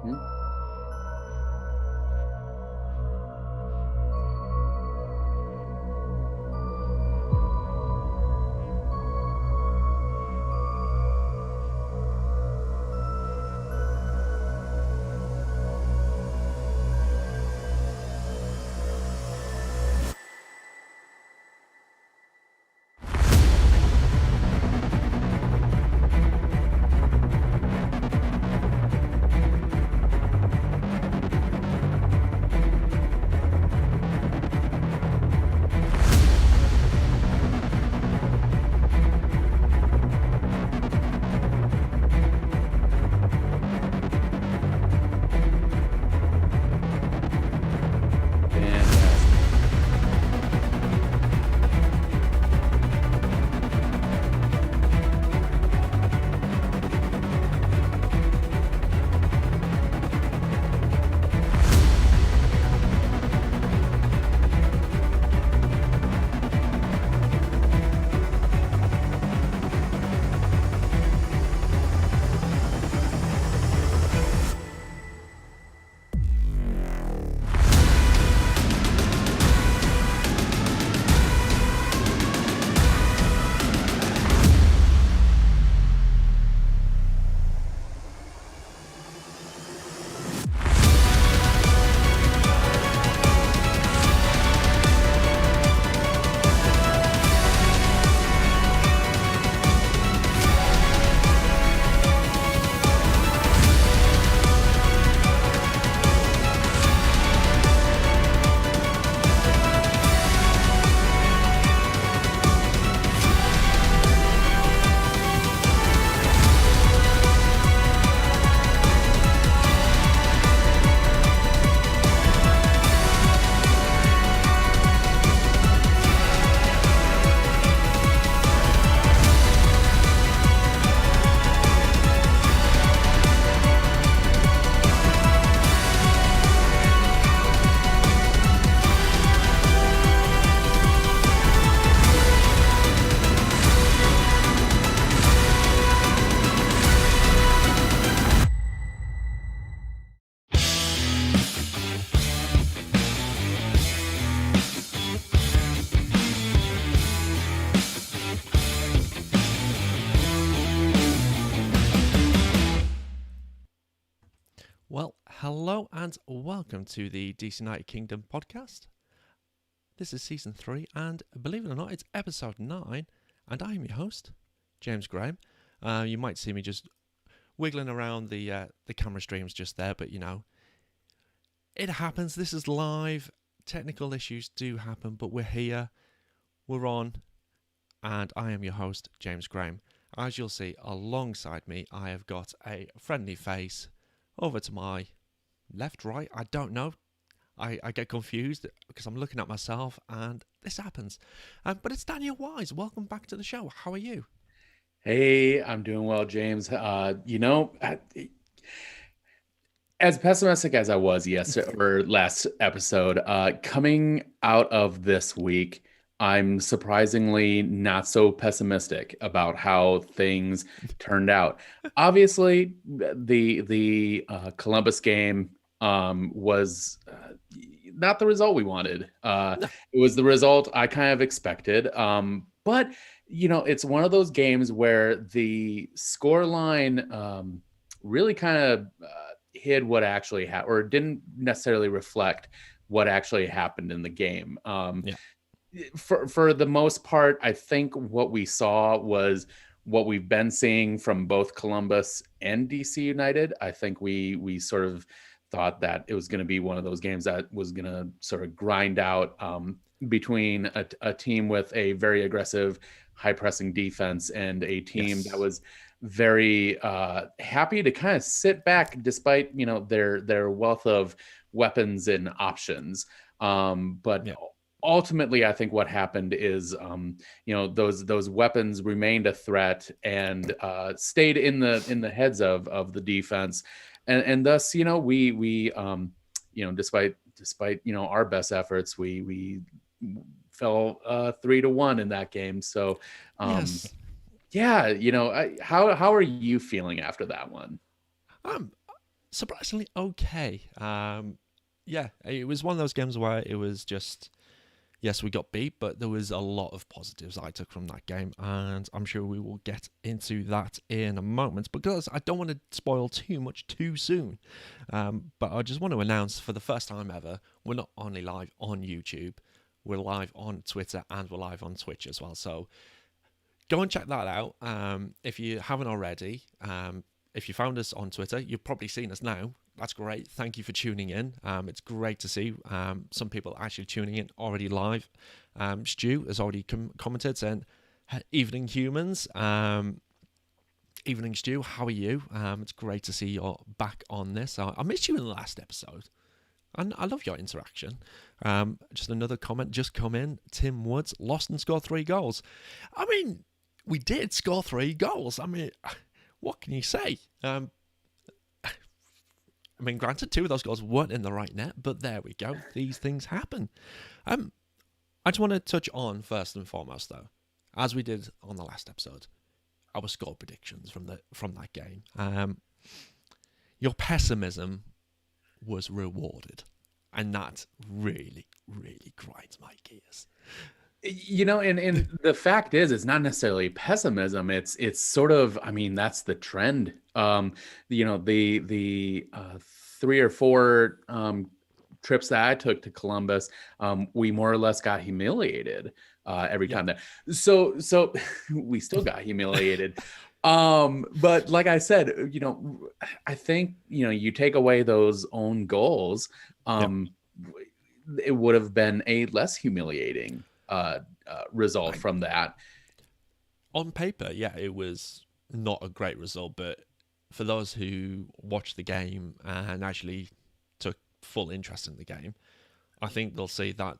Mhm. Fantastic. Well, hello and welcome to the DC United Kingdom podcast. This is season 3, and believe it or not, it's episode 9, and I am your host, James Graham. You might see me just wiggling around the camera streams just there, but it happens. This is live. Technical issues do happen, but we're here, we're on, and I am your host, James Graham. As you'll see, alongside me, I have got a friendly face. Over to my left, right, I don't know. I get confused because I'm looking at myself and this happens. But it's Daniel Wise. Welcome back to the show. How are you? Hey, I'm doing well, James. As pessimistic as I was or last episode, coming out of this week, I'm surprisingly not so pessimistic about how things turned out. Obviously, the Columbus game was not the result we wanted. No. It was the result I kind of expected. But it's one of those games where the score line really kind of hid what actually happened, or didn't necessarily reflect what actually happened in the game. Yeah. For the most part, I think what we saw was what we've been seeing from both Columbus and DC United. I think we sort of thought that it was going to be one of those games that was going to sort of grind out between a team with a very aggressive, high pressing defense and a team that was very happy to kind of sit back despite their wealth of weapons and options. But ultimately, I think what happened is those weapons remained a threat and stayed in the heads of the defense, and thus we despite our best efforts, we fell 3-1 in that game. So yeah, how are you feeling after that one? surprisingly okay. Yeah, it was one of those games where it was just, yes, we got beat, but there was a lot of positives I took from that game, and I'm sure we will get into that in a moment because I don't want to spoil too much too soon. But I just want to announce for the first time ever, we're not only live on YouTube, we're live on Twitter and we're live on Twitch as well. So go and check that out if you haven't already. If you found us on Twitter, you've probably seen us now. That's great. Thank you for tuning in. It's great to see some people actually tuning in already live. Stu has already commented saying, "Evening humans." Evening Stu, how are you? It's great to see you're back on this. I missed you in the last episode. And I love your interaction. Just another comment just come in. Tim Woods lost and scored 3 goals. I mean, we did score 3 goals. I mean, what can you say? I mean, granted, 2 of those goals weren't in the right net, but there we go. These things happen. I just want to touch on, first and foremost, though, as we did on the last episode, our score predictions from that game. Your pessimism was rewarded, and that really, really grinds my gears. And the fact is, it's not necessarily pessimism. It's sort of, I mean, that's the trend. The 3 or 4 trips that I took to Columbus, we more or less got humiliated every time that. So we still got humiliated. But like I said, I think, you take away those own goals, it would have been a less humiliating result from that. On paper, yeah, it was not a great result, but for those who watched the game and actually took full interest in the game, I think they'll see that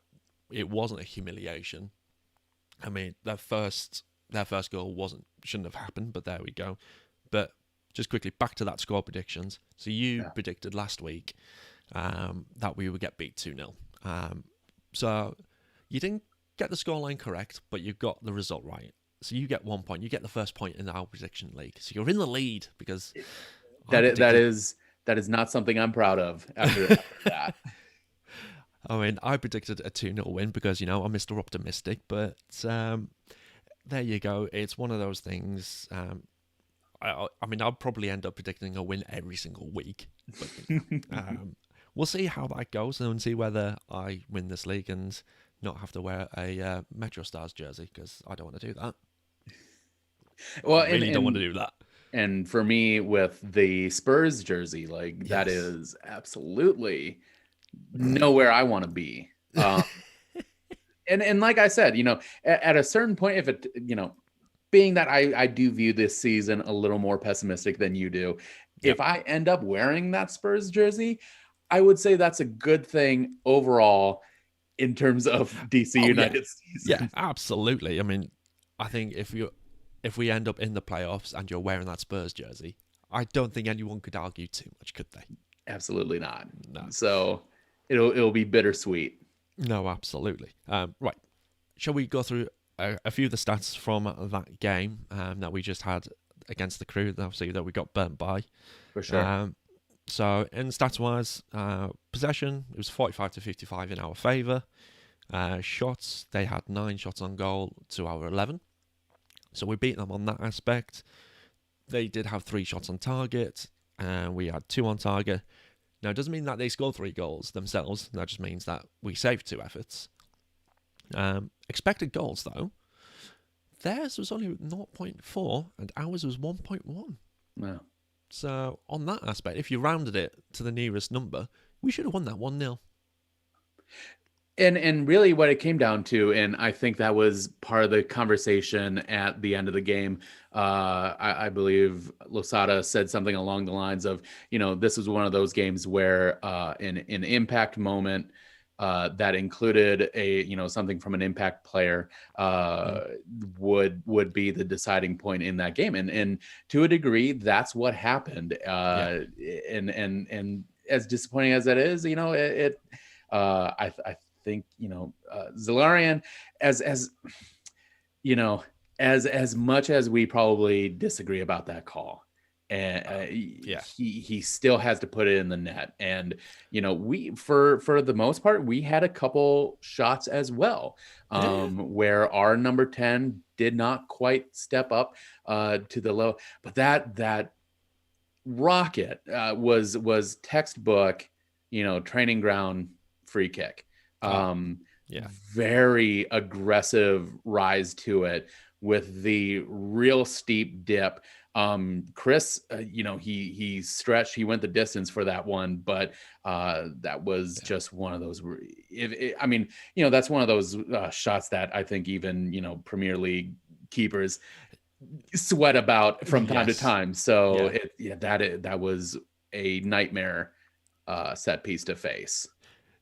it wasn't a humiliation. I mean, their first goal shouldn't have happened, but there we go. But just quickly back to that score predictions. So you predicted last week that we would get beat 2-0. So you didn't get the scoreline correct, but you got the result right. So you get 1 point. You get the first point in our prediction league. So you're in the lead because that is not something I'm proud of after that. I mean, I predicted a 2-0 win because, I'm Mr. Optimistic, but there you go. It's one of those things. I mean, I'll probably end up predicting a win every single week. But, we'll see how that goes and see whether I win this league and not have to wear a Metro Stars jersey because I don't want to do that. Well, I really don't want to do that. And for me, with the Spurs jersey, that is absolutely nowhere I want to be. And like I said, at a certain point, if it, being that I do view this season a little more pessimistic than you do, if I end up wearing that Spurs jersey, I would say that's a good thing overall in terms of DC United season. Yeah, absolutely. I mean, I think if we end up in the playoffs and you're wearing that Spurs jersey, I don't think anyone could argue too much, could they? Absolutely not. No. So it'll be bittersweet. No, absolutely. Right. Shall we go through a few of the stats from that game that we just had against the Crew, obviously, that we got burnt by? For sure. So in stats-wise, possession, it was 45-55 in our favour. Shots, they had 9 shots on goal to our 11. So we beat them on that aspect. They did have 3 shots on target, and we had 2 on target. Now, it doesn't mean that they scored 3 goals themselves. That just means that we saved 2 efforts. Expected goals, though, theirs was only 0.4, and ours was 1.1. Wow. So, on that aspect, if you rounded it to the nearest number, we should have won that 1-0. And really what it came down to, and I think that was part of the conversation at the end of the game, I believe Losada said something along the lines of, this was one of those games where an impact moment that included something from an impact player would be the deciding point in that game. And to a degree, that's what happened. And as disappointing as that is, I think Zellarian, as much as we probably disagree about that call, and Yeah. he still has to put it in the net. And we for the most part we had a couple shots as well, Yeah, yeah. where our number 10 did not quite step up to the low. But that rocket was textbook, training ground free kick. Oh, Um, yeah. Very aggressive rise to it with the real steep dip. Chris, he stretched, he went the distance for that one, but that was Yeah. just one of those. I mean, that's one of those shots that I think even Premier League keepers sweat about from time to Yes. time. So Yeah. that was a nightmare set piece to face.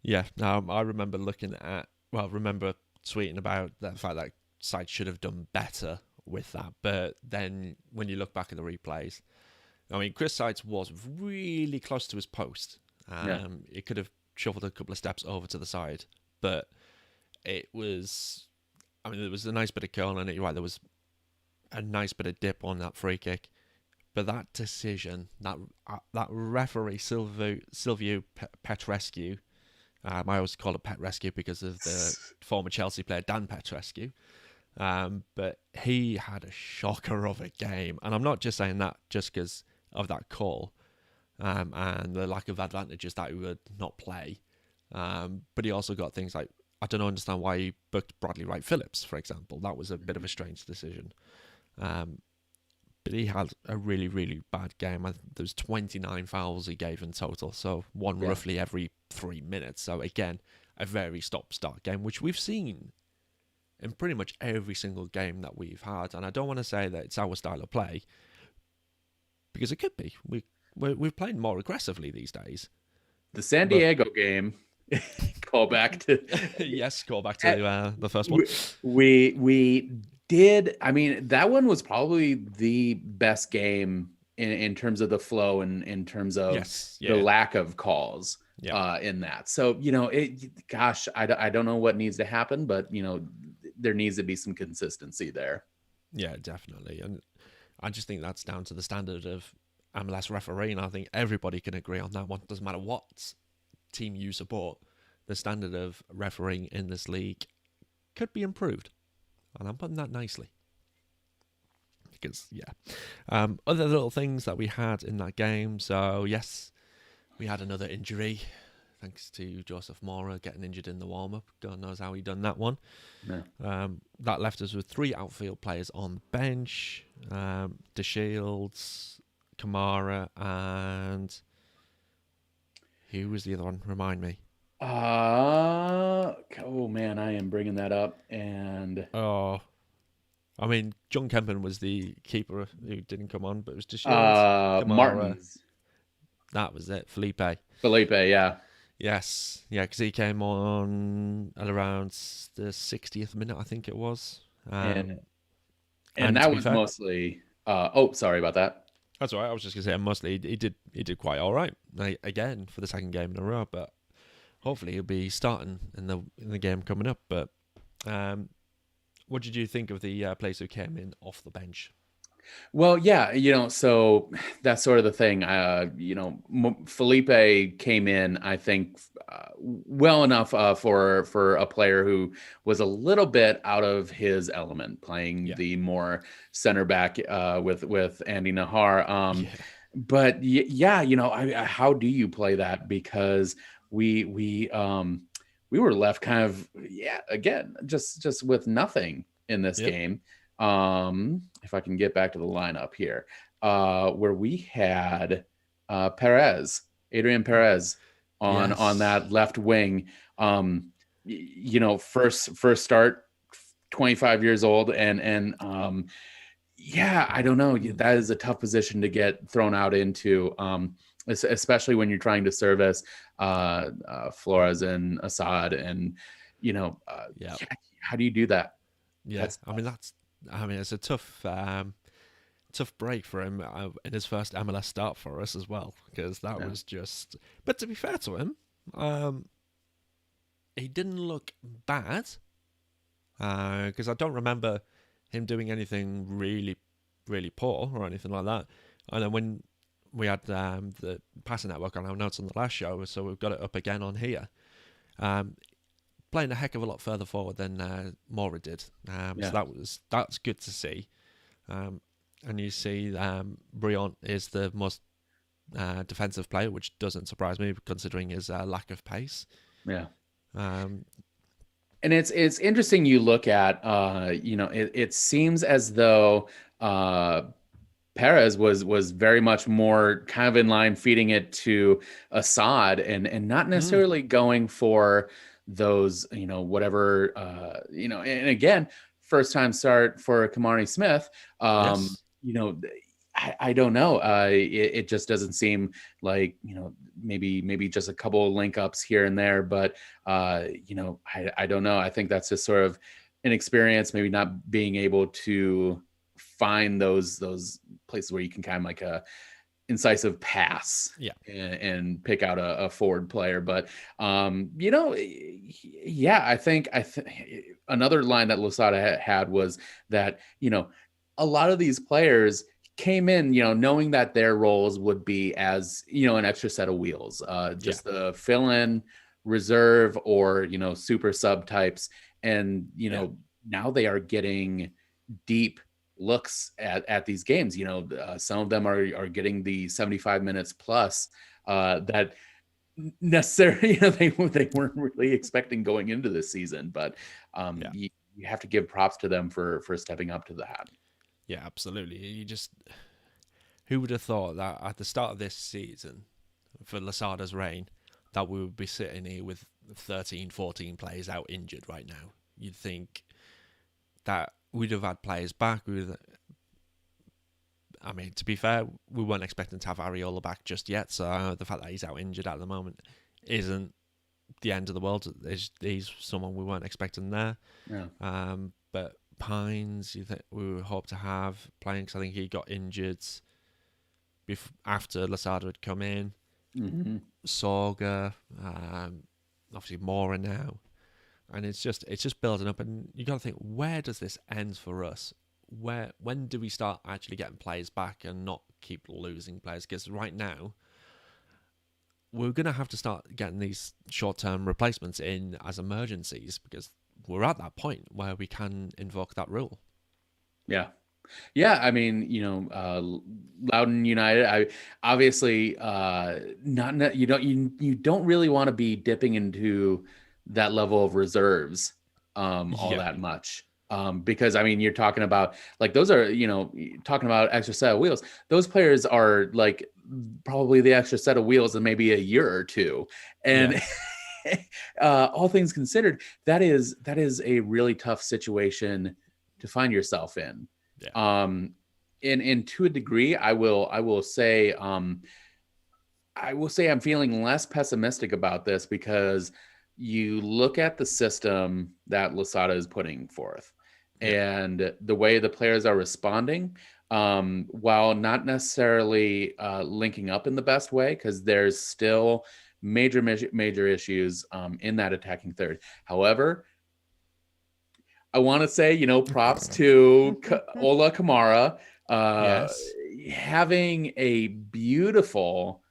Yeah. I remember remember tweeting about the fact that side should have done better with that. But then when you look back at the replays, I mean, Chris Sides was really close to his post. Yeah. It could have shuffled a couple of steps over to the side, but it was. I mean, there was a nice bit of curl, and you're right, there was a nice bit of dip on that free kick. But that decision, that referee Silvio Petrescu, I always call it Pet Rescue because of the former Chelsea player Dan Petrescu. But he had a shocker of a game, and I'm not just saying that just because of that call and the lack of advantages that he would not play. But he also got things like, I don't understand why he booked Bradley Wright Phillips, for example. That was a bit of a strange decision. But he had a really, really bad game. There was 29 fouls he gave in total, so one Yeah. roughly every 3 minutes. So again, a very stop-start game, which we've seen in pretty much every single game that we've had. And I don't want to say that it's our style of play, because it could be. We're playing more aggressively these days. The San But Diego game, call back to yes, go back to the first one. we did. I mean, that one was probably the best game in terms of the flow and in terms of Yes, the yeah, lack of calls yeah, in that. So, gosh, I don't know what needs to happen, but there needs to be some consistency there. yeah, definitely. And I just think that's down to the standard of MLS refereeing. I think everybody can agree on that one. Doesn't matter what team you support, the standard of refereeing in this league could be improved. And I'm putting that nicely. Because, yeah. Other little things that we had in that game. So, yes, we had another injury. Thanks to Joseph Mora getting injured in the warm-up. God knows how he done that one. Yeah. That left us with 3 outfield players on the bench. De Shields, Kamara, and who was the other one? Remind me. Oh man, I am bringing that up, and Oh, I mean, John Kempen was the keeper who didn't come on, but it was De Shields, Kamara. Martins, That was it. Felipe. Felipe, yeah. Yes, yeah, because he came on at around the 60th minute, I think it was. and And to that be was fair, mostly. Sorry about that. that's all right. I was just gonna say, mostly he did quite all right again for the second game in a row. But hopefully he'll be starting in the game coming up. But what did you think of the players who came in off the bench? Well, yeah, so that's sort of the thing. Felipe came in, I think, well enough for a player who was a little bit out of his element, playing Yeah, the more center back with Andy Nahar. yeah, But yeah, how do you play that? Because we were left kind of, yeah, again, just with nothing in this yep, game. If I can get back to the lineup here, where we had Adrian Perez on yes, that left wing. First start, 25 years old, and yeah, I don't know. That is a tough position to get thrown out into, especially when you're trying to service Flores and Assad, and yeah, how do you do that? yeah. That's I mean, it's a tough break for him in his first MLS start for us as well, because that yeah. was just. But to be fair to him, he didn't look bad, because I don't remember him doing anything really, really poor or anything like that. And then when we had the passing network on our notes on the last show, so we've got it up again on here. Um, Playing a heck of a lot further forward than Mora did. So Yeah. that's good to see. And you see, Brion is the most defensive player, which doesn't surprise me considering his lack of pace. Yeah. Um, And it's interesting you look at it seems as though Perez was very much more kind of in line feeding it to Assad and not necessarily going for those, whatever, and again, first time start for Kamani Smith. yes, You know, I don't know. It just doesn't seem like, maybe just a couple of link ups here and there, but I don't know. I think that's just sort of inexperience, maybe not being able to find those places where you can kind of like a incisive pass yeah, and pick out a forward player. But yeah, I think another line that Losada had was that a lot of these players came in knowing that their roles would be as an extra set of wheels, yeah, just the fill in reserve or super sub types. And yeah, now they are getting deep looks at these games. Some of them are getting the 75 minutes plus that necessarily they weren't really expecting going into this season. But yeah, you have to give props to them for stepping up to that. yeah, absolutely. Who would have thought that at the start of this season, for Lasada's reign, that we would be sitting here with 13, 14 players out injured right now? You'd think that we'd have had players back. I mean, to be fair, we weren't expecting to have Ariola back just yet, so the fact that he's out injured at the moment isn't the end of the world. He's someone we weren't expecting there. Yeah. But Pines, we would hope to have playing, because I think he got injured after Lasada had come in. Mm-hmm. Sorga, obviously Mora now, and it's just building up, and you got to think, where does this end for us? When do we start actually getting players back and not keep losing players? Because right now we're going to have to start getting these short-term replacements in as emergencies, because we're at that point where we can invoke that rule. Yeah. Yeah, I mean, Loudoun United. I obviously not you don't really want to be dipping into that level of reserves all Yeah, that much. Because I mean, you're talking about like those are talking about extra set of wheels. Those players are like probably the extra set of wheels in maybe a year or two, yeah, and all things considered, that is a really tough situation to find yourself in. yeah, um and to a degree, I will say I'm feeling less pessimistic about this, because you look at the system that Lasada is putting forth yeah, and the way the players are responding, while not necessarily linking up in the best way, because there's still major issues in that attacking third. However, I want to say, props to Ola Kamara, uh, yes, having a beautiful,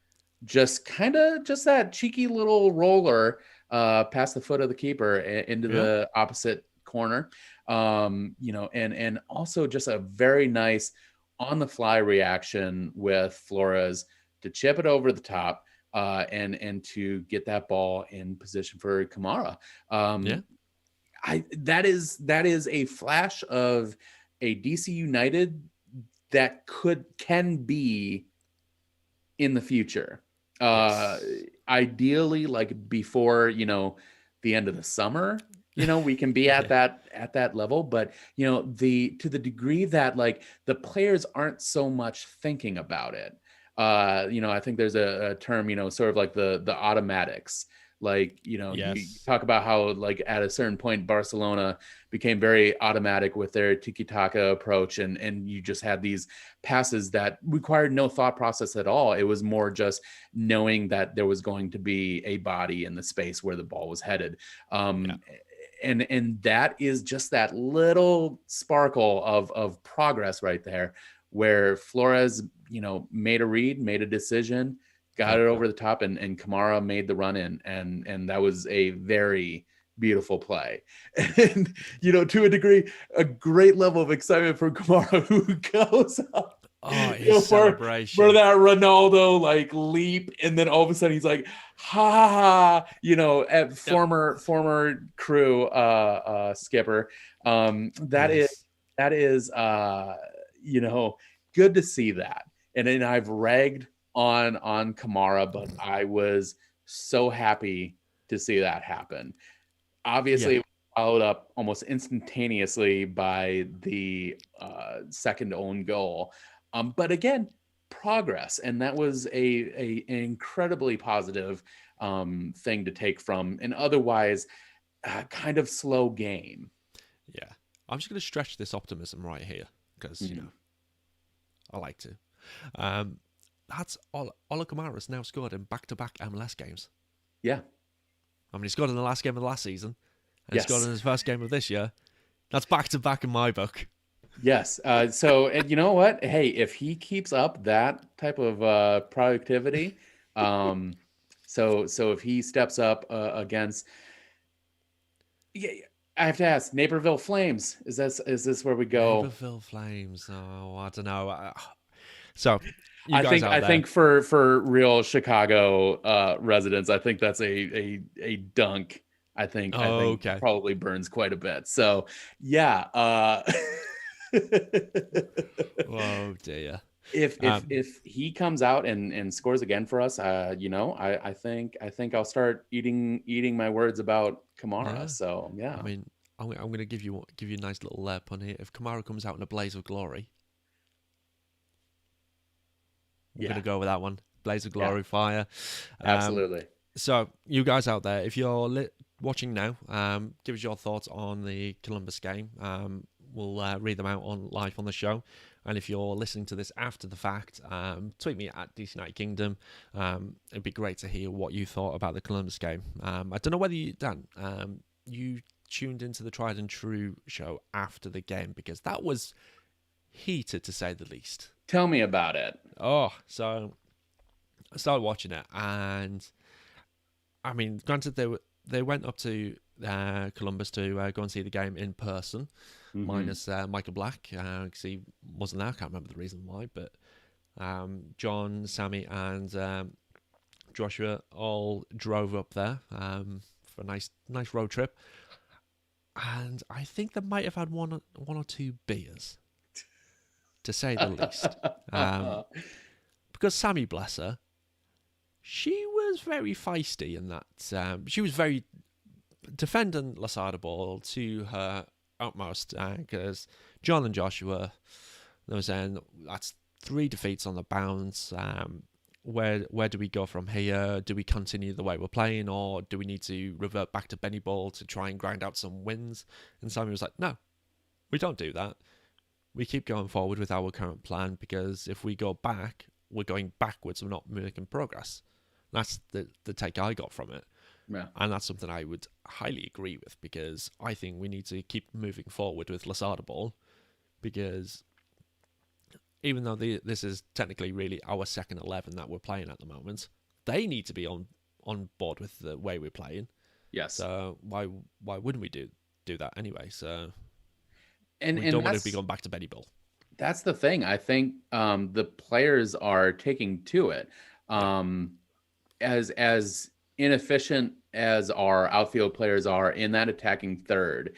just that cheeky little roller past the foot of the keeper into yeah, the opposite corner. And also just a very nice on the fly reaction with Flores to chip it over the top. And to get that ball in position for Kamara. yeah, That is a flash of a DC United that can be in the future. Uh yes, Ideally, like before, the end of the summer, we can be at yeah, that level. But the to the degree that like the players aren't so much thinking about it. I think there's a term, sort of like the automatics. Like, you yes, talk about how like at a certain point Barcelona became very automatic with their tiki-taka approach, and you just had these passes that required no thought process at all. It was more just knowing that there was going to be a body in the space where the ball was headed. yeah, And that is just that little sparkle of progress right there, where Flores, made a read, made a decision, got Yeah. it over the top, and Kamara made the run in, and that was a very beautiful play. And to a degree, a great level of excitement from Kamara, who goes up, Oh, his for celebration. that Ronaldo leap, and then all of a sudden he's like, ha ha ha, at Yep. former crew skipper. That is Yes. that is you know good to see that. And then I've ragged on Kamara, but I was so happy to see that happen. Yeah. Obviously, followed up almost instantaneously by the second own goal. But again, progress, and that was an incredibly positive thing to take from an otherwise kind of slow game. Yeah. I'm just going to stretch this optimism right here because, Mhm. I like to. Um, that's Ola Kamara's now scored in back-to-back MLS games. Yeah. I mean, he scored in the last game of the last season, and he scored in Yes. his first game of this year. That's back-to-back in my book. Yes. So, and you know what? Hey, if he keeps up that type of productivity, um, so if he steps up against, yeah, I have to ask, Naperville Flames, is this where we go? Naperville Flames. Oh, I don't know. So, you I guys think out I there. think for real Chicago residents, I think that's a dunk. I think Okay. probably burns quite a bit. So yeah, Oh dear. if he comes out and scores again for us, I think I'll start eating my words about Kamara. Yeah. So I yeah, mean, I'm going to give you a nice little pun here. If Kamara comes out in a blaze of glory, we're going yeah, to go with that one. Blaze of yeah, glory, fire. Um, absolutely. so, you guys out there, if you're watching now, give us your thoughts on the Columbus game. We'll read them out on live on the show. And if you're listening to this after the fact, tweet me at DC United Kingdom. It'd be great to hear what you thought about the Columbus game. I don't know whether you tuned into the Tried and True show after the game because that was heated to say the least. Tell me about it. Oh, so I started watching it, and I mean, granted, they went up to Columbus to go and see the game in person, Hmm. minus Michael Black because he wasn't there. I can't remember the reason why, but John, Sammy, and Joshua all drove up there for a nice road trip, and I think they might have had one or two beers, to say the least, because Sammy, bless her, she was very feisty in that. She was very defending Lasada Ball to her utmost because John and Joshua, they were saying that's 3 defeats on the bounce. Where do we go from here? Do we continue the way we're playing, or do we need to revert back to Benny Ball to try and grind out some wins? And Simon was like, no, we don't do that. We keep going forward with our current plan because if we go back, we're going backwards. We're not making progress. That's the take I got from it. Yeah. And that's something I would highly agree with because I think we need to keep moving forward with Lasada Ball because even though this is technically really our second 11 that we're playing at the moment, they need to be on board with the way we're playing. Yes. So why wouldn't we do that anyway? So and we and don't want to be that's going back to Benny Ball. that's the thing. I think the players are taking to it. Yeah, Um, as inefficient as our outfield players are in that attacking third,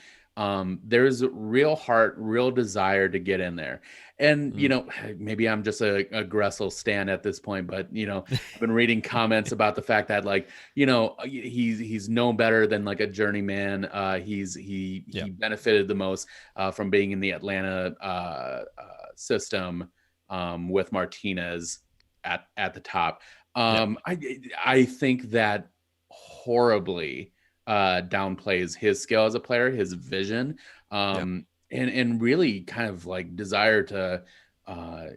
there's real heart, real desire to get in there. And mm. maybe I'm just a Gressel stan at this point, but I've been reading comments about the fact that he's no better than like a journeyman. He Yeah, benefited the most from being in the Atlanta system with Martinez at the top. yeah, I think that horribly downplays his skill as a player, his vision, yeah, and really kind of like desire to uh,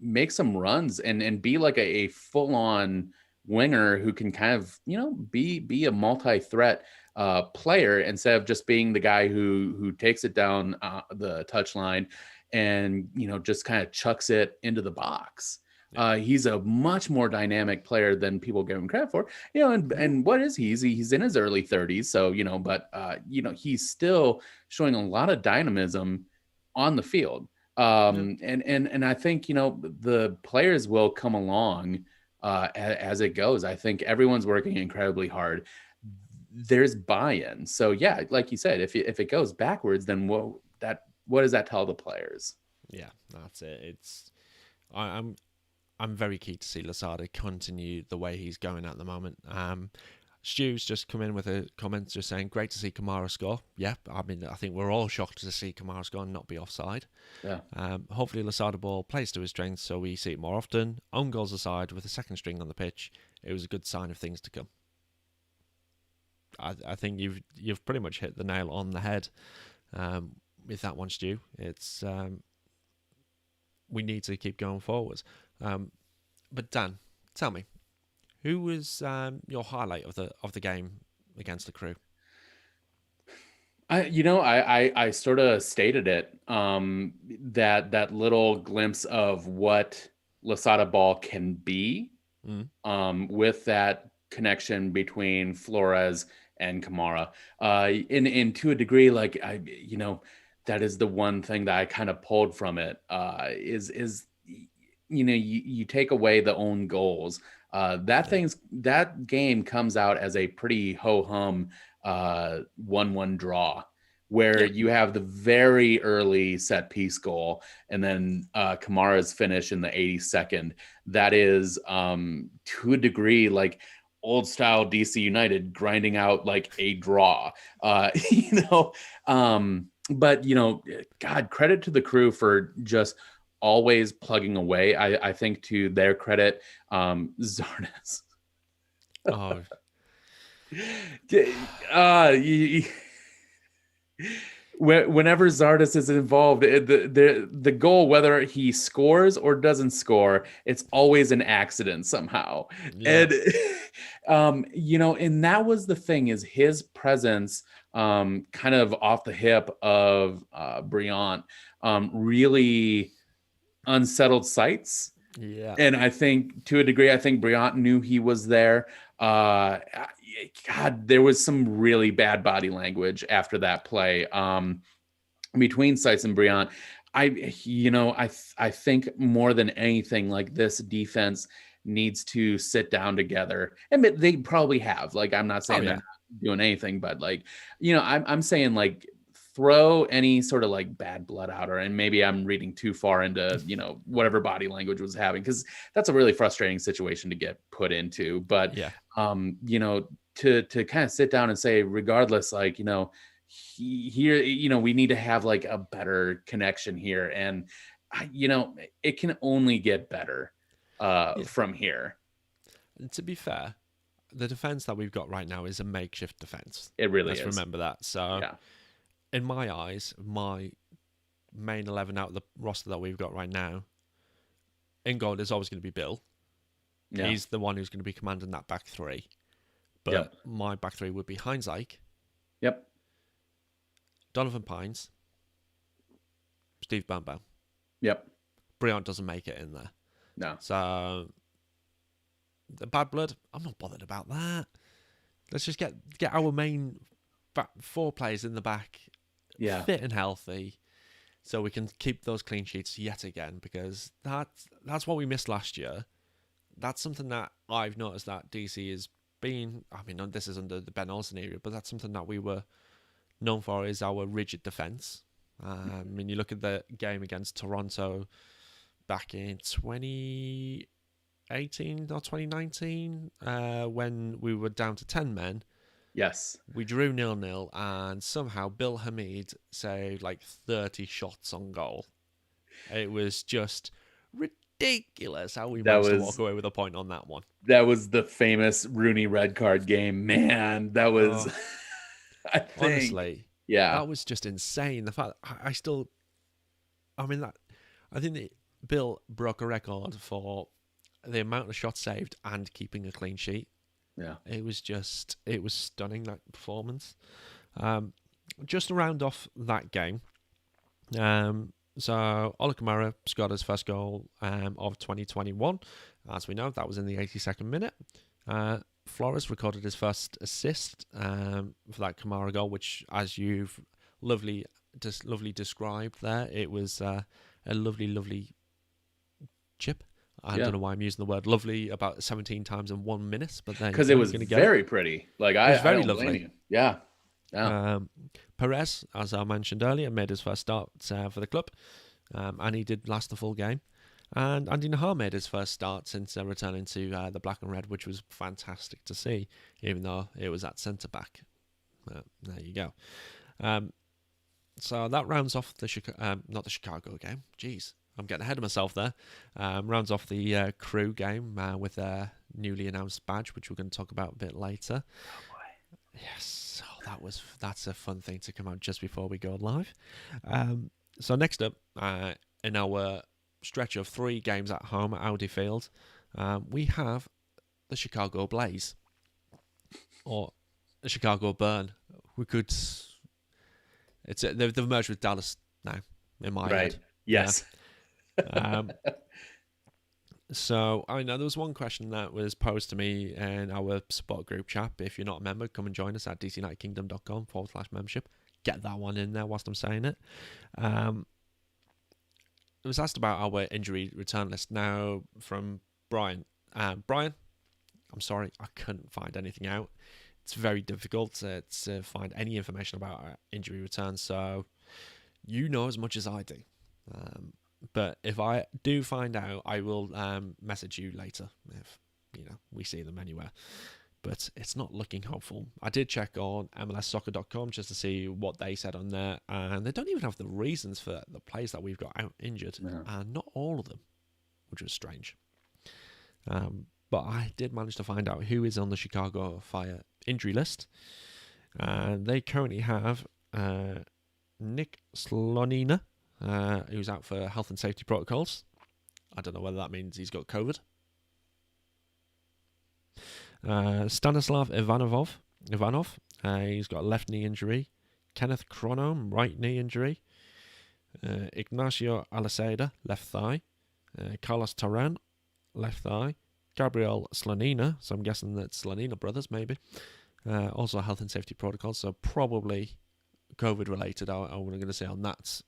make some runs and be like a full on winger who can kind of be a multi threat player instead of just being the guy who takes it down the touchline and just kind of chucks it into the box. Yeah. He's a much more dynamic player than people give him credit for. And what is he? He's in his early 30s, so but he's still showing a lot of dynamism on the field. Yeah. And I think the players will come along as it goes. I think everyone's working incredibly hard. There's buy-in. So yeah, like you said, if it goes backwards, then what does that tell the players? Yeah, that's it. I'm very keen to see Lasada continue the way he's going at the moment. Stu's just come in with a comment just saying, great to see Kamara score. Yeah, I mean, I think we're all shocked to see Kamara score and not be offside. Yeah. Hopefully Lasada ball plays to his strengths so we see it more often. Own goals aside, with a second string on the pitch, it was a good sign of things to come. I think you've pretty much hit the nail on the head with that one, Stu. It's we need to keep going forwards. But Dan, tell me, who was your highlight of the game against the Crew? I sort of stated it, that little glimpse of what Lasada ball can be, with that connection between Flores and Kamara, in to a degree, like that is the one thing that I kind of pulled from it, is you take away the own goals. That game comes out as a pretty ho-hum 1-1 draw, where you have the very early set piece goal and then Kamara's finish in the 82nd. That is, to a degree, like old style DC United grinding out like a draw. But God, credit to the Crew for just always plugging away. I think, to their credit, Zardes. Oh, whenever Zardes is involved, the goal, whether he scores or doesn't score, it's always an accident somehow. yeah. And that was the thing, is his presence, kind of off the hip of Briant, really unsettled sights. Yeah. And I think, to a degree, Briant knew he was there. God, there was some really bad body language after that play, between Seitz and Briant. I think more than anything, like, this defense needs to sit down together. And they probably have. Like, I'm not saying they're not doing anything, but like, I'm saying, like, throw any sort of like bad blood out, and maybe I'm reading too far into whatever body language was having, because that's a really frustrating situation to get put into. But to kind of sit down and say, regardless, like, here we need to have like a better connection here, and it can only get better from here. And to be fair, the defense that we've got right now is a makeshift defense. It really is. Let's remember that. So yeah. In my eyes, my main 11 out of the roster that we've got right now, in goal is always going to be Bill. Yeah. He's the one who's going to be commanding that back three. But my back three would be Heinz Ike. Yep. Donovan Pines. Steve Bambow. Yep. Briant doesn't make it in there. No. So the bad blood, I'm not bothered about that. Let's just get our main four players in the back fit and healthy, so we can keep those clean sheets yet again, because that's what we missed last year. That's something that I've noticed that DC has been, I mean, this is under the Ben Olsen era, but that's something that we were known for, is our rigid defence. I mean, you look at the game against Toronto back in 2018 or 2019, when we were down to 10 men. Yes. We drew 0-0, and somehow Bill Hamid saved like 30 shots on goal. It was just ridiculous how we managed to walk away with a point on that one. That was the famous Rooney red card game. Man, that was... I think, honestly, that was just insane. The fact I think that Bill broke a record for the amount of shots saved and keeping a clean sheet. Yeah, it was stunning, that performance. Just to round off that game, So Ola Kamara scored his first goal of 2021. As we know, that was in the 82nd minute. Flores recorded his first assist for that Kamara goal, which, as you've lovely described there, it was a lovely chip. I Yeah, don't know why I'm using the word lovely about 17 times in 1 minute, but there you because it go. You're was going to get it. very pretty. Like It was I very don't blame lovely. you. Yeah, yeah. Um, Perez, as I mentioned earlier, made his first start for the club, and he did last the full game. And Andy Nahar made his first start since returning to the black and red, which was fantastic to see, even though it was at centre back. There you go. So that rounds off the not the Chicago game. Jeez, I'm getting ahead of myself there. Rounds off the Crew game with a newly announced badge, which we're going to talk about a bit later. Oh boy. Yes, that's a fun thing to come out just before we go live. So next up, in our stretch of 3 games at home at Audi Field, we have the Chicago Blaze or the Chicago Burn. We could. They've merged with Dallas now in my Right. head. Yes. Yeah. So I know there was one question that was posed to me in our support group chat. If you're not a member, come and join us at dcunitedkingdom.com/membership. Get that one in there whilst I'm saying it. It was asked about our injury return list now from Brian. Brian, I'm sorry, I couldn't find anything out. It's very difficult to find any information about our injury return, so you know as much as I do. But if I do find out, I will message you later if we see them anywhere. But it's not looking hopeful. I did check on MLSsoccer.com just to see what they said on there, and they don't even have the reasons for the players that we've got out injured, and not all of them, which was strange. But I did manage to find out who is on the Chicago Fire injury list, and they currently have Nick Slonina, who's out for health and safety protocols. I don't know whether that means he's got COVID. Stanislav Ivanov, he's got a left knee injury. Kenneth Cronom, right knee injury. Ignacio Aliceda, left thigh. Carlos Taran, left thigh. Gabriel Slonina, so I'm guessing that's Slonina brothers, maybe. Also health and safety protocols, so probably COVID related. I'm going to say on that.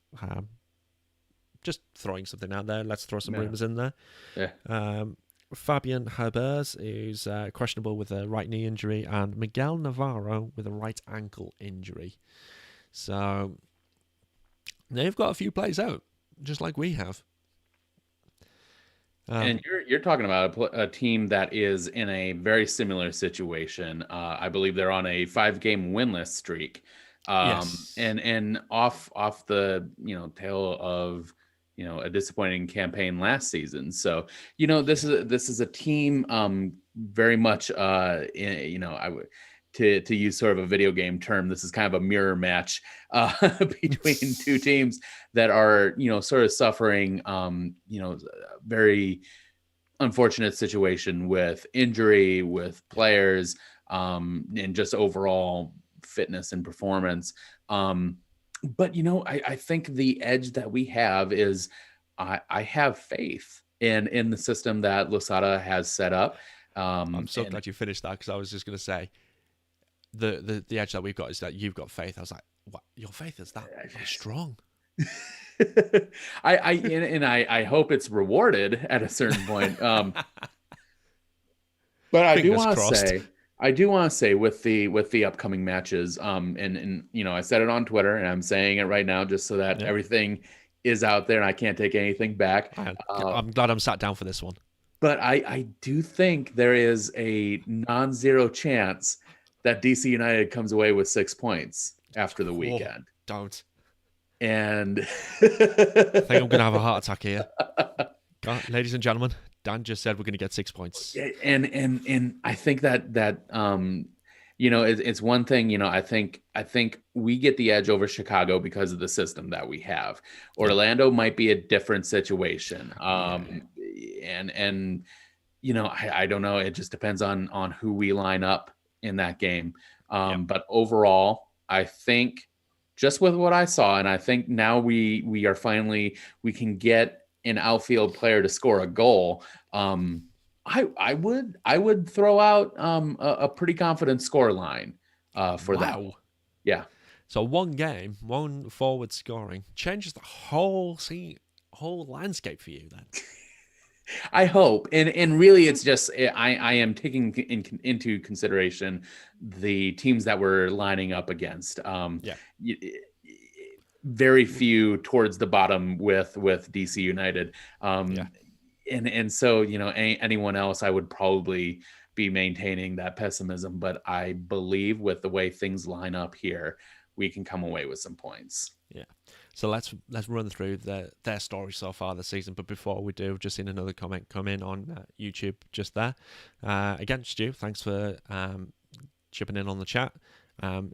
Just throwing something out there. Let's throw some rumours in there. Yeah. Fabian Herbers is questionable with a right knee injury, and Miguel Navarro with a right ankle injury. So they've got a few players out, just like we have. And you're talking about a team that is in a very similar situation. I believe they're on a 5-game winless streak, Yes. and off the tail of a disappointing campaign last season. So this is a team very much I would. To use sort of a video game term, this is kind of a mirror match between two teams that are, sort of suffering, very unfortunate situation with injury, with players, and just overall fitness and performance. But I think the edge that we have is I have faith in the system that Losada has set up. I'm so glad you finished that, because I was just going to say the edge that we've got is that you've got faith. I was like, what? Your faith is that strong? I hope it's rewarded at a certain point. But I do want to say with the upcoming matches, and I said it on Twitter, and I'm saying it right now just so that everything is out there and I can't take anything back. I'm glad I'm sat down for this one. But I do think there is a non-zero chance that DC United comes away with 6 points after the weekend. Don't. And I think I'm going to have a heart attack here. Ladies and gentlemen, Dan just said we're going to get 6 points. And I think that it's one thing. I think we get the edge over Chicago because of the system that we have. Orlando might be a different situation. And I don't know. It just depends on who we line up in that game. But overall, I think just with what I saw, and I think now we are finally we can get an outfield player to score a goal. I would throw out a pretty confident score line for that one. Wow. Yeah. So one game, one forward scoring changes the whole landscape for you then. I hope, and really, it's just I am taking into consideration the teams that we're lining up against. Yeah. Very few towards the bottom with DC United, Yeah. and so anyone else, I would probably be maintaining that pessimism. But I believe with the way things line up here, we can come away with some points. Yeah. So let's run through their story so far this season. But before we do, just seen another comment come in on YouTube just there. Again, Stu, thanks for chipping in on the chat.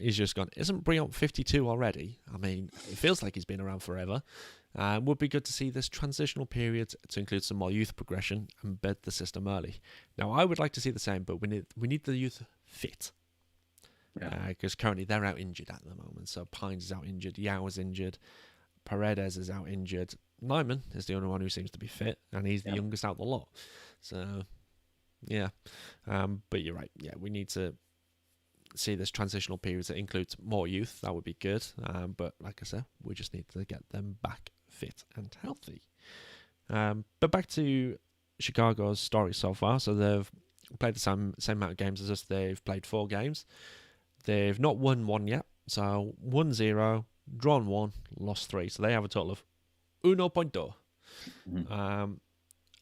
He's just gone, isn't Briant 52 already? I mean, it feels like he's been around forever. Would be good to see this transitional period to include some more youth progression and bed the system early. Now, I would like to see the same, but we need the youth fit. Because currently they're out injured at the moment. So Pines is out injured, Yao is injured, Paredes is out injured. Nyman is the only one who seems to be fit, and he's the youngest out the lot. So, yeah. But you're right. Yeah, we need to see this transitional period that includes more youth. That would be good. But like I said, we just need to get them back fit and healthy. But back to Chicago's story so far. So they've played the same amount of games as us. They've played 4 games. They've not won one yet. So 1-0, drawn 1, lost 3. So they have a total of 1 punto. Mm-hmm.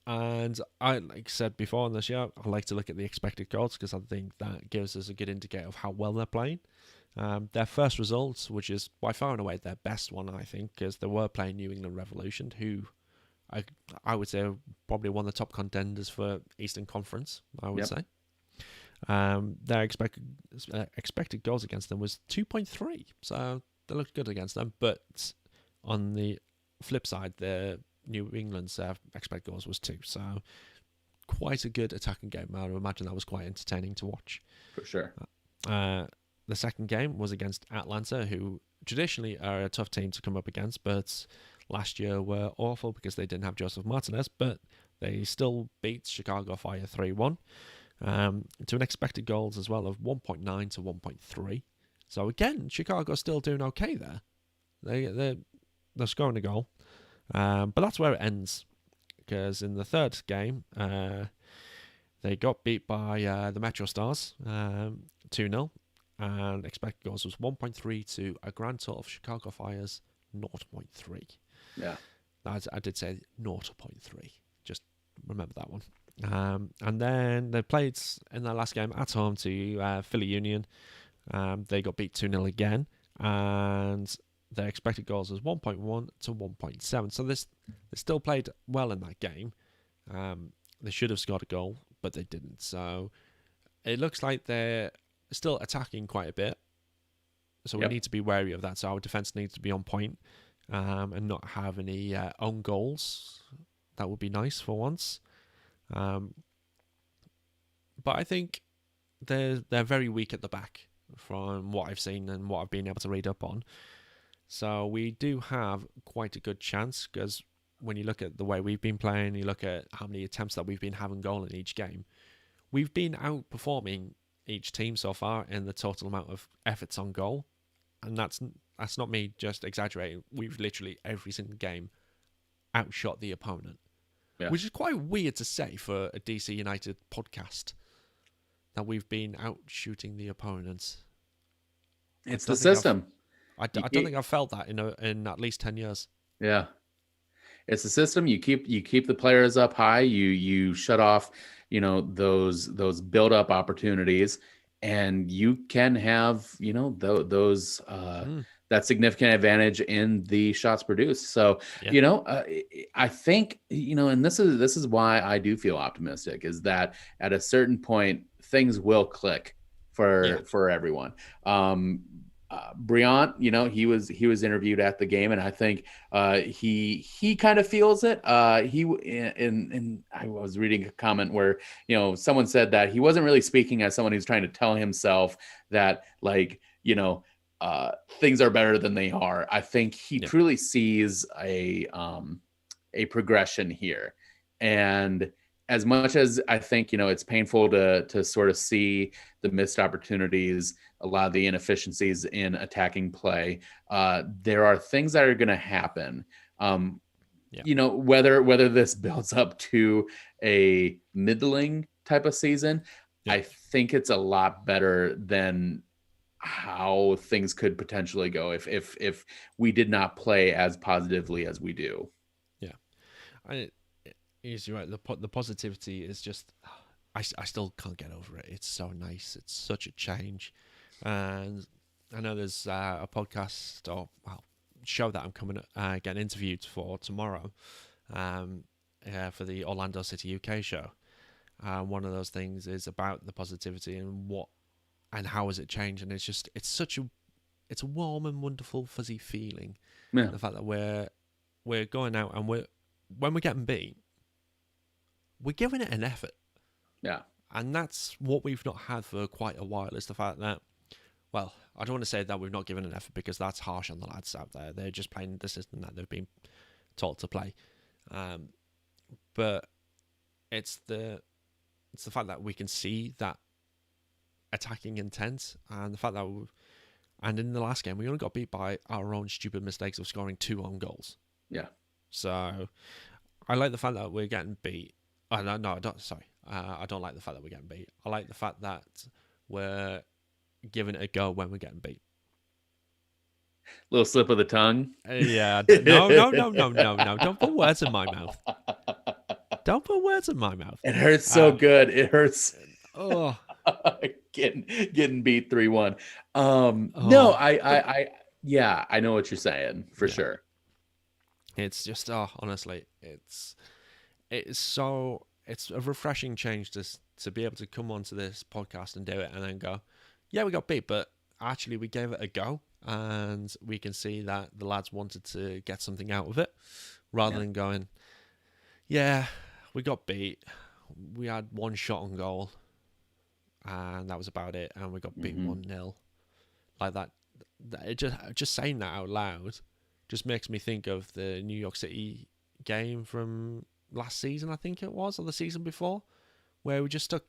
And I, like I said before on this show, I like to look at the expected goals because I think that gives us a good indicator of how well they're playing. Their first results, which is by far and away their best one, I think, because they were playing New England Revolution, who I would say are probably one of the top contenders for Eastern Conference, I would say. Their expected goals against them was 2.3, so they looked good against them. But on the flip side, the New England's expected goals was 2, so quite a good attacking game. I would imagine that was quite entertaining to watch. For sure. The second game was against Atlanta, who traditionally are a tough team to come up against, but last year were awful because they didn't have Joseph Martinez, but they still beat Chicago Fire 3-1. To an expected goals as well of 1.9 to 1.3. So again, Chicago's still doing okay there. They're scoring a goal. But that's where it ends. Because in the third game, they got beat by the Metro Stars 2-0. And expected goals was 1.3 to a grand total of Chicago Fire's 0.3. Yeah. I did say 0.3. Just remember that one. And then they played in their last game at home to Philly Union. They got beat 2-0 again. And their expected goals was 1.1 to 1.7. So they still played well in that game. They should have scored a goal, but they didn't. So it looks like they're still attacking quite a bit. So we need to be wary of that. So our defence needs to be on point and not have any own goals. That would be nice for once. But I think they're very weak at the back from what I've seen and what I've been able to read up on. So we do have quite a good chance because when you look at the way we've been playing, you look at how many attempts that we've been having goal in each game, we've been outperforming each team so far in the total amount of efforts on goal. And that's not me just exaggerating. We've literally every single game outshot the opponent. Yeah. Which is quite weird to say for a DC United podcast, that we've been out shooting the opponents. It's the system. I don't think I've felt that in at least 10 years. Yeah. It's the system. You keep the players up high. You shut off, those build up opportunities, and you can have, those that significant advantage in the shots produced. So, I think, and this is why I do feel optimistic, is that at a certain point things will click for everyone. Briant, he was interviewed at the game, and I think he kind of feels it. And I was reading a comment where someone said that he wasn't really speaking as someone who's trying to tell himself that, like, things are better than they are. I think he Yeah. truly sees a progression here. And as much as I think, it's painful to sort of see the missed opportunities, a lot of the inefficiencies in attacking play, there are things that are going to happen. Um, Yeah. whether this builds up to a middling type of season, Yeah. I think it's a lot better than how things could potentially go if we did not play as positively as we do. Yeah. I, you're right. The positivity is just, I still can't get over it. It's so nice. It's such a change, and I know there's a podcast or show that I'm coming getting interviewed for tomorrow, um, for the Orlando City UK show. One of those things is about the positivity and how has it changed, and it's a warm and wonderful fuzzy feeling. Yeah, The fact that we're going out and when we're getting beat, we're giving it an effort. yeah, And that's what we've not had for quite a while, is the fact that, well, I don't want to say that we've not given an effort because that's harsh on the lads out there. They're just playing the system that they've been taught to play. But it's the fact that we can see that attacking intent, and the fact that and in the last game we only got beat by our own stupid mistakes of scoring 2 own goals. yeah. So I like the fact that we're getting beat. No, I don't. Sorry, I don't like the fact that we're getting beat. I like the fact that we're giving it a go when we're getting beat. Little slip of the tongue. Yeah, no, no, no, no, no, no. Don't put words in my mouth. Don't put words in my mouth. It hurts so good. It hurts. Oh, getting beat 3-1. No, oh, yeah, I know what you're saying for yeah. sure. It's just, honestly, it's a refreshing change to be able to come onto this podcast and do it and then go, yeah, we got beat, but actually we gave it a go, and we can see that the lads wanted to get something out of it, rather than going, yeah, we got beat, we had one shot on goal, and that was about it, and we got beat 1-0. Like that, it just saying that out loud just makes me think of the New York City game from last season, I think it was, or the season before, where we just stuck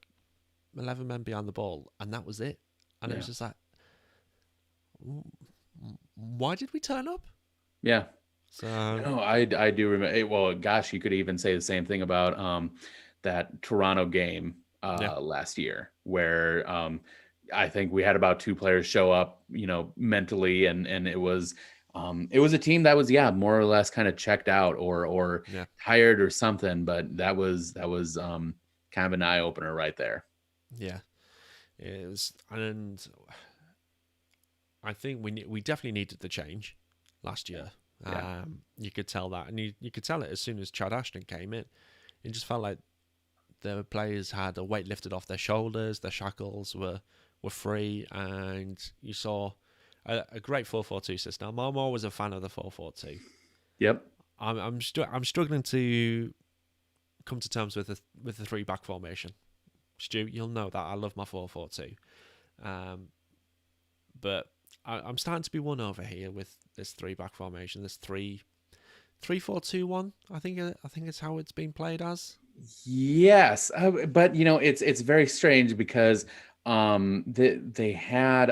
11 men behind the ball, and that was it. And it was just like, why did we turn up? Yeah. So no, I do remember. Well, gosh, you could even say the same thing about that Toronto game last year, where I think we had about 2 players show up, mentally, and it was a team that was more or less kind of checked out or tired or something, but that was kind of an eye opener right there. Yeah, it was, and I think we definitely needed the change last year. Yeah. You could tell that, and you could tell it as soon as Chad Ashton came in. It just felt like the players had a weight lifted off their shoulders, their shackles were free, and you saw a great 4-4-2 system. I'm always a fan of the 4-4-2. Yep. I'm struggling to come to terms with the 3-back formation. Stu, you'll know that I love my 4-4-2. But I'm starting to be won over here with this 3-back formation. This 3-4-2-1. I think it's how it's been played as. Yes, but it's very strange because they had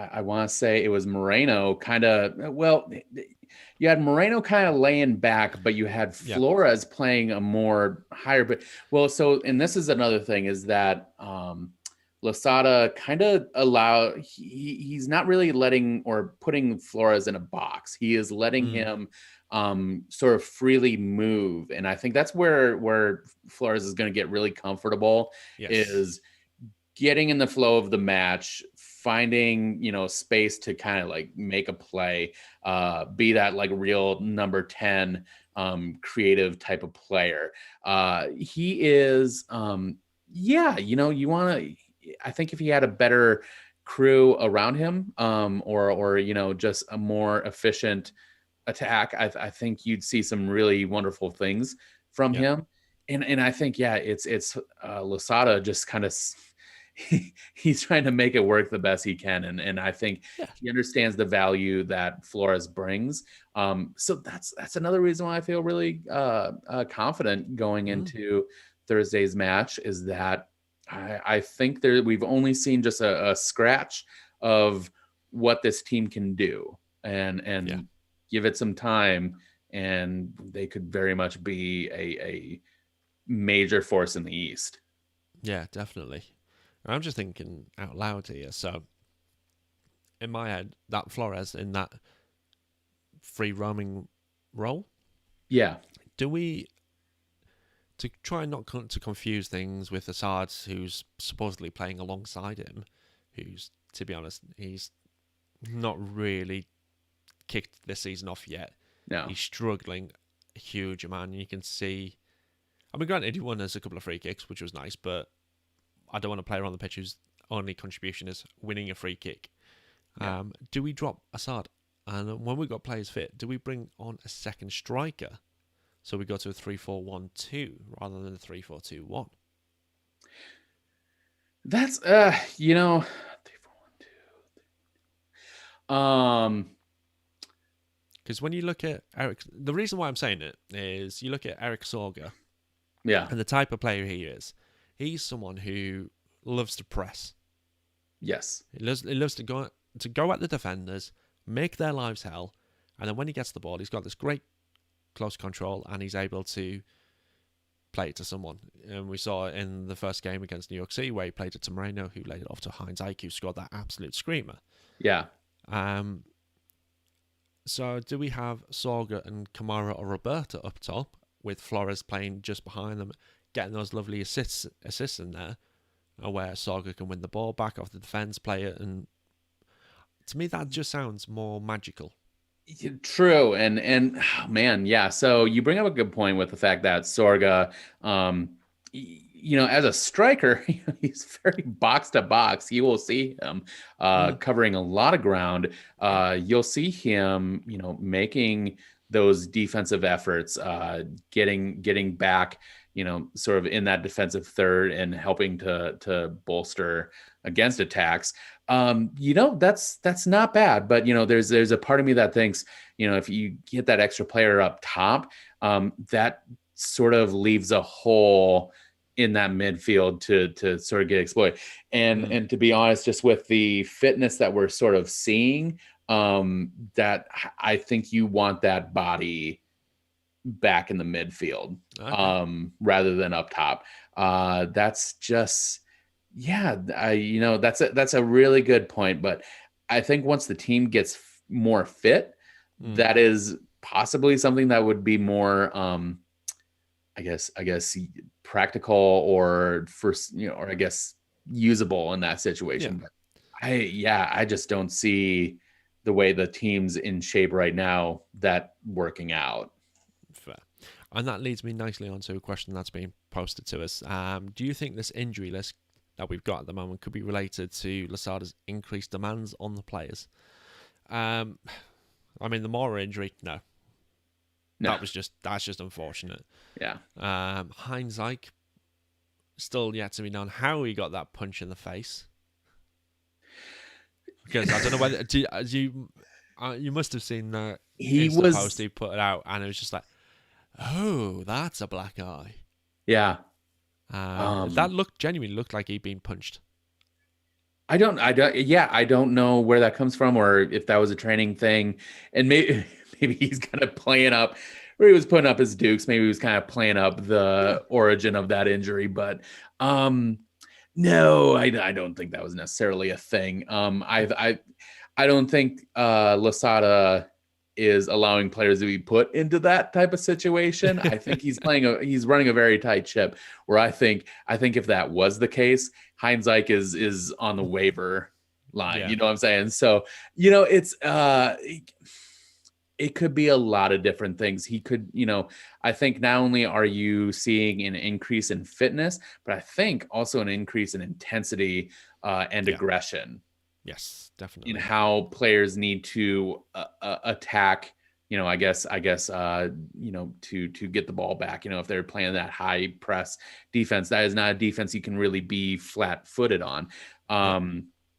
I want to say it was Moreno kind of, well, you had Moreno kind of laying back, but you had Flores playing a more higher, but and this is another thing, is that Losada kind of he's not really letting or putting Flores in a box. He is letting him sort of freely move. And I think that's where Flores is going to get really comfortable, is getting in the flow of the match, finding, space to kind of like make a play, be that like real number 10 creative type of player. He is, you want to, I think if he had a better crew around him, or just a more efficient attack, I think you'd see some really wonderful things from him. And I think, it's Losada just kind of, he's trying to make it work the best he can, and I think Yeah. he understands the value that Flores brings. So that's another reason why I feel really confident going Mm. into Thursday's match, is that I think we've only seen just a scratch of what this team can do, Yeah. and give it some time, and they could very much be a major force in the East. Yeah, definitely. I'm just thinking out loud here. So in my head, that Flores in that free roaming role, Yeah, do we to try not to confuse things with Assad, who's supposedly playing alongside him, who's, to be honest, he's not really kicked this season off yet. no, He's struggling a huge amount. You can see. I mean, granted, he won us a couple of free kicks, which was nice, but I don't want a player on the pitch whose only contribution is winning a free kick. yeah. Do we drop Assad? And when we got players fit, do we bring on a second striker? So we go to a 3-4-1-2 rather than a 3-4-2-1. That's 3, 4, 1, 2. Because when you look at Eric, the reason why I'm saying it is you look at Eric Sorga Yeah, and the type of player he is. He's someone who loves to press. yes, He loves to go at the defenders, make their lives hell, and then when he gets the ball, he's got this great close control and he's able to play it to someone. And we saw it in the first game against New York City where he played it to Moreno, who laid it off to Heinz Ike, who scored that absolute screamer. yeah. Um, so do we have Sorga and Kamara or Roberta up top with Flores playing just behind them, getting those lovely assists in there, where Sorga can win the ball back off the defence, play it, and to me that just sounds more magical. True, and oh, man, yeah. So you bring up a good point with the fact that Sorga, as a striker, he's very box to box. You will see him Mm, covering a lot of ground. You'll see him, making those defensive efforts, getting back, sort of in that defensive third and helping to bolster against attacks. That's not bad, but there's a part of me that thinks, if you get that extra player up top, that sort of leaves a hole in that midfield to sort of get exploited. And mm, and to be honest, just with the fitness that we're sort of seeing, that I think you want that body back in the midfield, okay. rather than up top. That's just, yeah, that's a really good point. But I think once the team gets more fit, Mm, that is possibly something that would be more, I guess practical, or first, or I guess usable in that yeah, situation. But I just don't see the way the team's in shape right now that working out. fair. And that leads me nicely onto a question that's been posted to us. Do you think this injury list that we've got at the moment could be related to Lasada's increased demands on the players? Um, I mean, the Mora injury, no, No, that's just unfortunate. yeah. Heinz Ike, still yet to be known how he got that punch in the face. Because I don't know whether you must have seen the He Insta post was, he put it out, and it was just like, oh, that's a black eye. yeah. That Um, genuinely looked like he'd been punched. I don't know where that comes from, or if that was a training thing, and maybe maybe he's kind of playing up, or he was putting up his dukes. Maybe he was kind of playing up Yeah, the origin of that injury, but um, no, I don't think that was necessarily a thing. I don't think Lasada is allowing players to be put into that type of situation. I think he's running a very tight ship. Where I think if that was the case, Heinz Ike is on the waiver line. yeah, You know what I'm saying? So it could be a lot of different things. He could, I think not only are you seeing an increase in fitness, but I think also an increase in intensity, and yeah. aggression Yes, in definitely. how players need to attack, to get the ball back. If they're playing that high press defense, that is not a defense you can really be flat footed on. Yeah.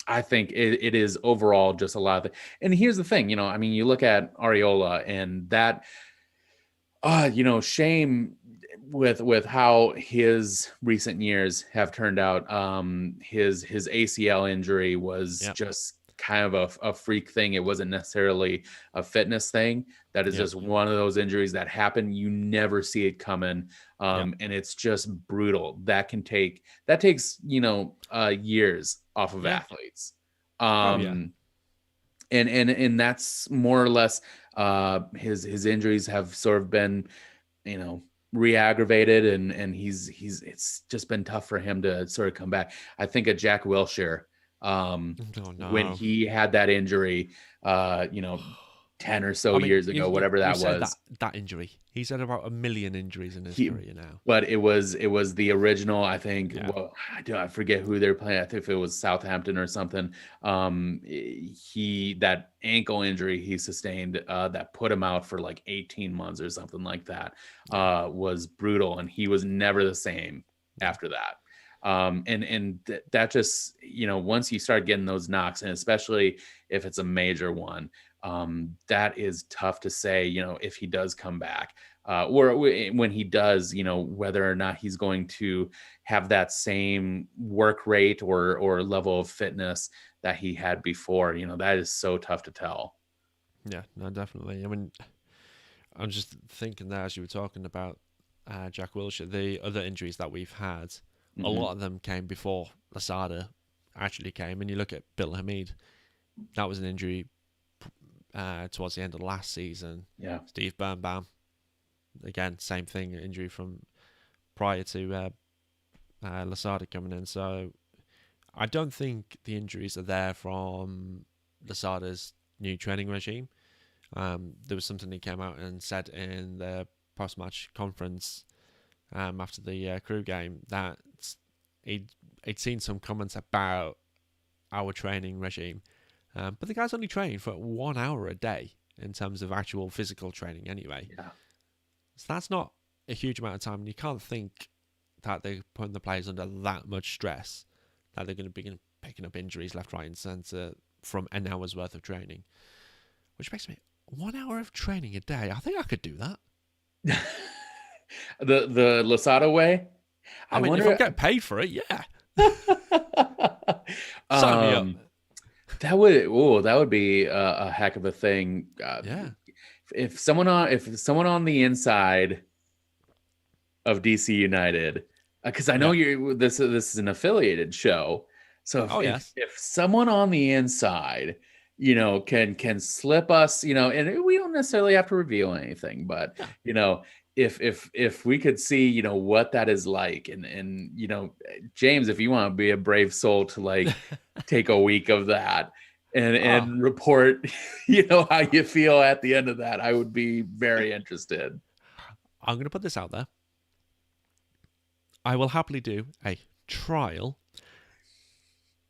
I think it is overall just a lot of and here's the thing, you look at Areola and that, shame with how his recent years have turned out. His ACL injury was Yep. just kind of a freak thing. It wasn't necessarily a fitness thing. That is Yep. just one of those injuries that happen. You never see it coming. Yep. And it's just brutal. That takes years off of Yeah. athletes. Oh yeah. And that's more or less his injuries have sort of been, you know, re-aggravated, and he's it's just been tough for him to sort of come back. I think of Jack Wilshere, Oh when no. he had that injury, you know, 10 or so I mean, years ago, whatever you that said was. that injury. He's had about 1 million injuries in his He, career now. but it was the original. I think. Yeah. Well, I forget who they're playing. I think if it was Southampton or something. That ankle injury he sustained, that put him out for like 18 months or something like that, was brutal, and he was never the same after that. That just, once you start getting those knocks, and especially if it's a major one, that is tough to say, if he does come back, or when he does, whether or not he's going to have that same work rate or level of fitness that he had before. That is so tough to tell. Yeah, no, definitely. I mean, I'm just thinking there as you were talking about Jack Wilshere, the other injuries that we've had, a Hmm. lot of them came before Lasada actually came. And you look at Bill Hamid, that was an injury towards the end of last season. Yeah. Steve Birnbaum, again, same thing, injury from prior to Lasada coming in. So I don't think the injuries are there from Lasada's new training regime. There was something he came out and said in the post-match conference after the Crew game that he'd seen some comments about our training regime, but the guy's only trained for 1 hour a day in terms of actual physical training anyway. Yeah. So that's not a huge amount of time, and you can't think that they're putting the players under that much stress that they're going to be picking up injuries left, right, and centre from an hour's worth of training. Which makes me 1 hour of training a day. I think I could do that. The Losada way. I mean, if I'm getting paid for it, yeah. Sign me up. um that would be a heck of a thing. Yeah. If someone on the inside of DC United, because I know this is an affiliated show, so Yes. if someone on the inside, can slip us, and we don't necessarily have to reveal anything, but if we could see, what that is like, and James, if you want to be a brave soul to like take a week of that and report, how you feel at the end of that, I would be very interested. I'm going to put this out there. I will happily do a trial.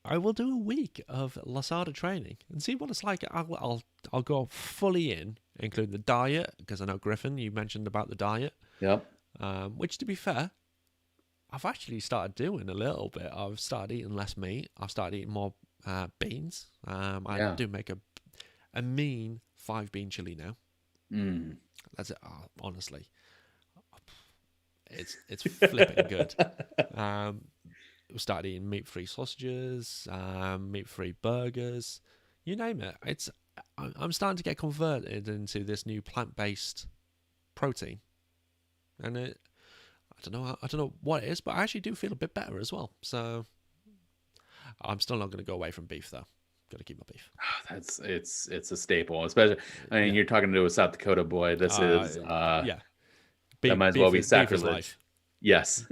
I will do a week of Lasada training and see what it's like. I'll go fully in, include the diet, because I know Griffin, you mentioned about the diet. Yep. Which, to be fair, I've actually started doing a little bit. I've started eating less meat. I've started eating more beans. I do make a mean 5-bean chili now. That's it. Oh, honestly, it's flipping good. We started eating meat-free sausages, meat-free burgers, you name it. I'm starting to get converted into this new plant-based protein, and I don't know what it is, but I actually do feel a bit better as well. So I'm still not going to go away from beef though. Got to keep my beef. It's a staple, especially. I mean, you're talking to a South Dakota boy. This is yeah. That might as well be Beef is sacrilege. life. Yes.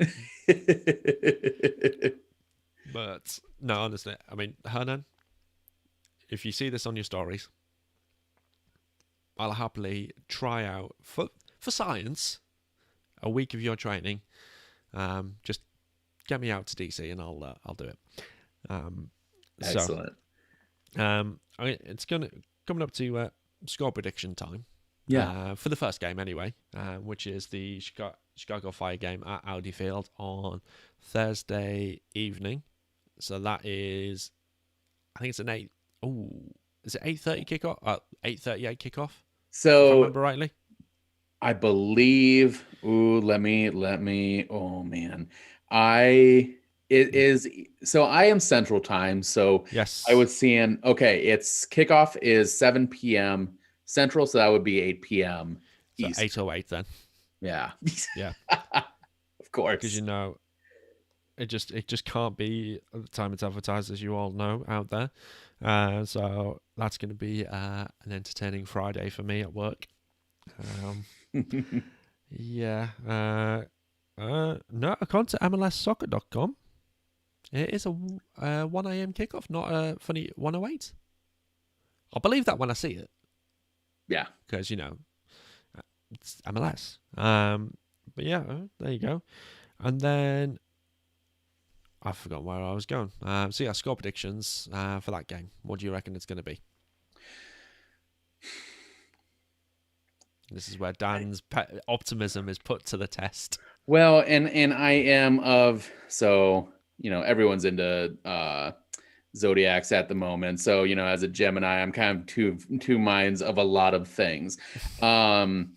But no, honestly, I mean, Hernan, if you see this on your stories, I'll happily try out for science a week of your training. Just get me out to DC and I'll do it. Excellent. I mean, it's coming up to score prediction time. Yeah. for the first game anyway, which is the Chicago Fire game at Audi Field on Thursday evening. So that is, I think it's an 8. Oh, is it 8:30 kickoff? 8:38 kickoff, if I So remember rightly. I believe, ooh, let me, oh man. I, it is, so I am Central Time. So I Yes. was seeing, okay, it's kickoff is 7 p.m. Central. So that would be 8 p.m. So Eastern. 8:08 then. Yeah. Yeah, Of because course. it just can't be at the time it's advertised, as you all know out there. So that's going to be an entertaining Friday for me at work. Um, yeah. No, according to MLSsoccer.com, it is a 1 a.m. kickoff, not a funny 1:08. I'll believe that when I see it Yeah. because it's MLS. But yeah, there you go. And then I forgot where I was going. So yeah, score predictions for that game. What do you reckon it's going to be? This is where Dan's optimism is put to the test. Well, and I am of, so, everyone's into zodiacs at the moment. So, as a Gemini, I'm kind of two minds of a lot of things. Um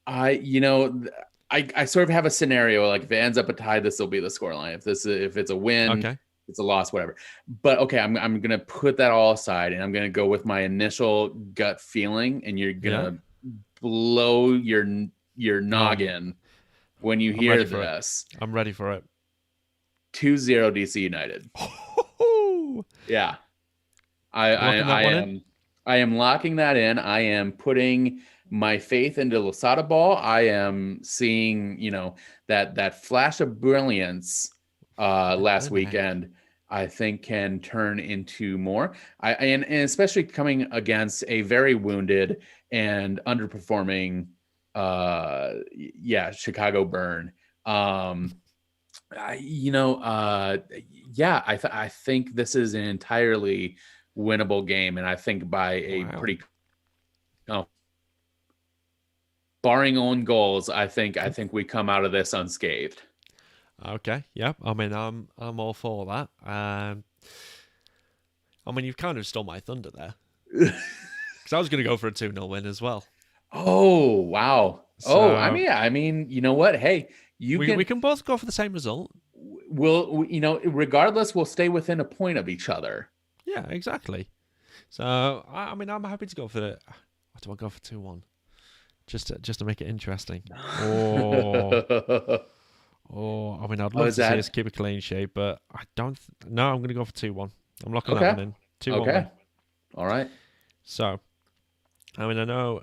I you know I sort of have a scenario like if it ends up a tie, this will be the scoreline. If it's a win, Okay. it's a loss, whatever. But okay, I'm gonna put that all aside and I'm gonna go with my initial gut feeling, and you're Yeah. gonna blow your Um, noggin when you I'm hear ready for it. this. I'm ready for it. 2-0 DC United. Yeah. I I Locking that I one in. am I am locking that in. I am putting my faith into Losada Ball. I am seeing, that flash of brilliance Flipping last heck. weekend, I think can turn into more. And especially coming against a very wounded and underperforming Chicago Burn. Um I, you know, yeah, I think this is an entirely winnable game, and I think by a Wow. pretty, uh, barring own goals, I think we come out of this unscathed. Okay. Yep. I mean, I'm all for that. I mean, you've kind of stole my thunder there because I was going to go for a 2-0 win as well. Oh wow! Oh, I So mean, I mean, you know what? Hey, you we can. can both go for the same result. Regardless, we'll stay within a point of each other. Yeah, exactly. So I mean, I'm happy to go for the. What do I go for 2-1? Just to make it interesting. Oh, I mean, I'd Oh, love is to see us that keep a clean sheet, but I don't. No, I'm going to go for 2-1. I'm locking that okay? one in. 2-1 Okay, win. all right. So I mean, I know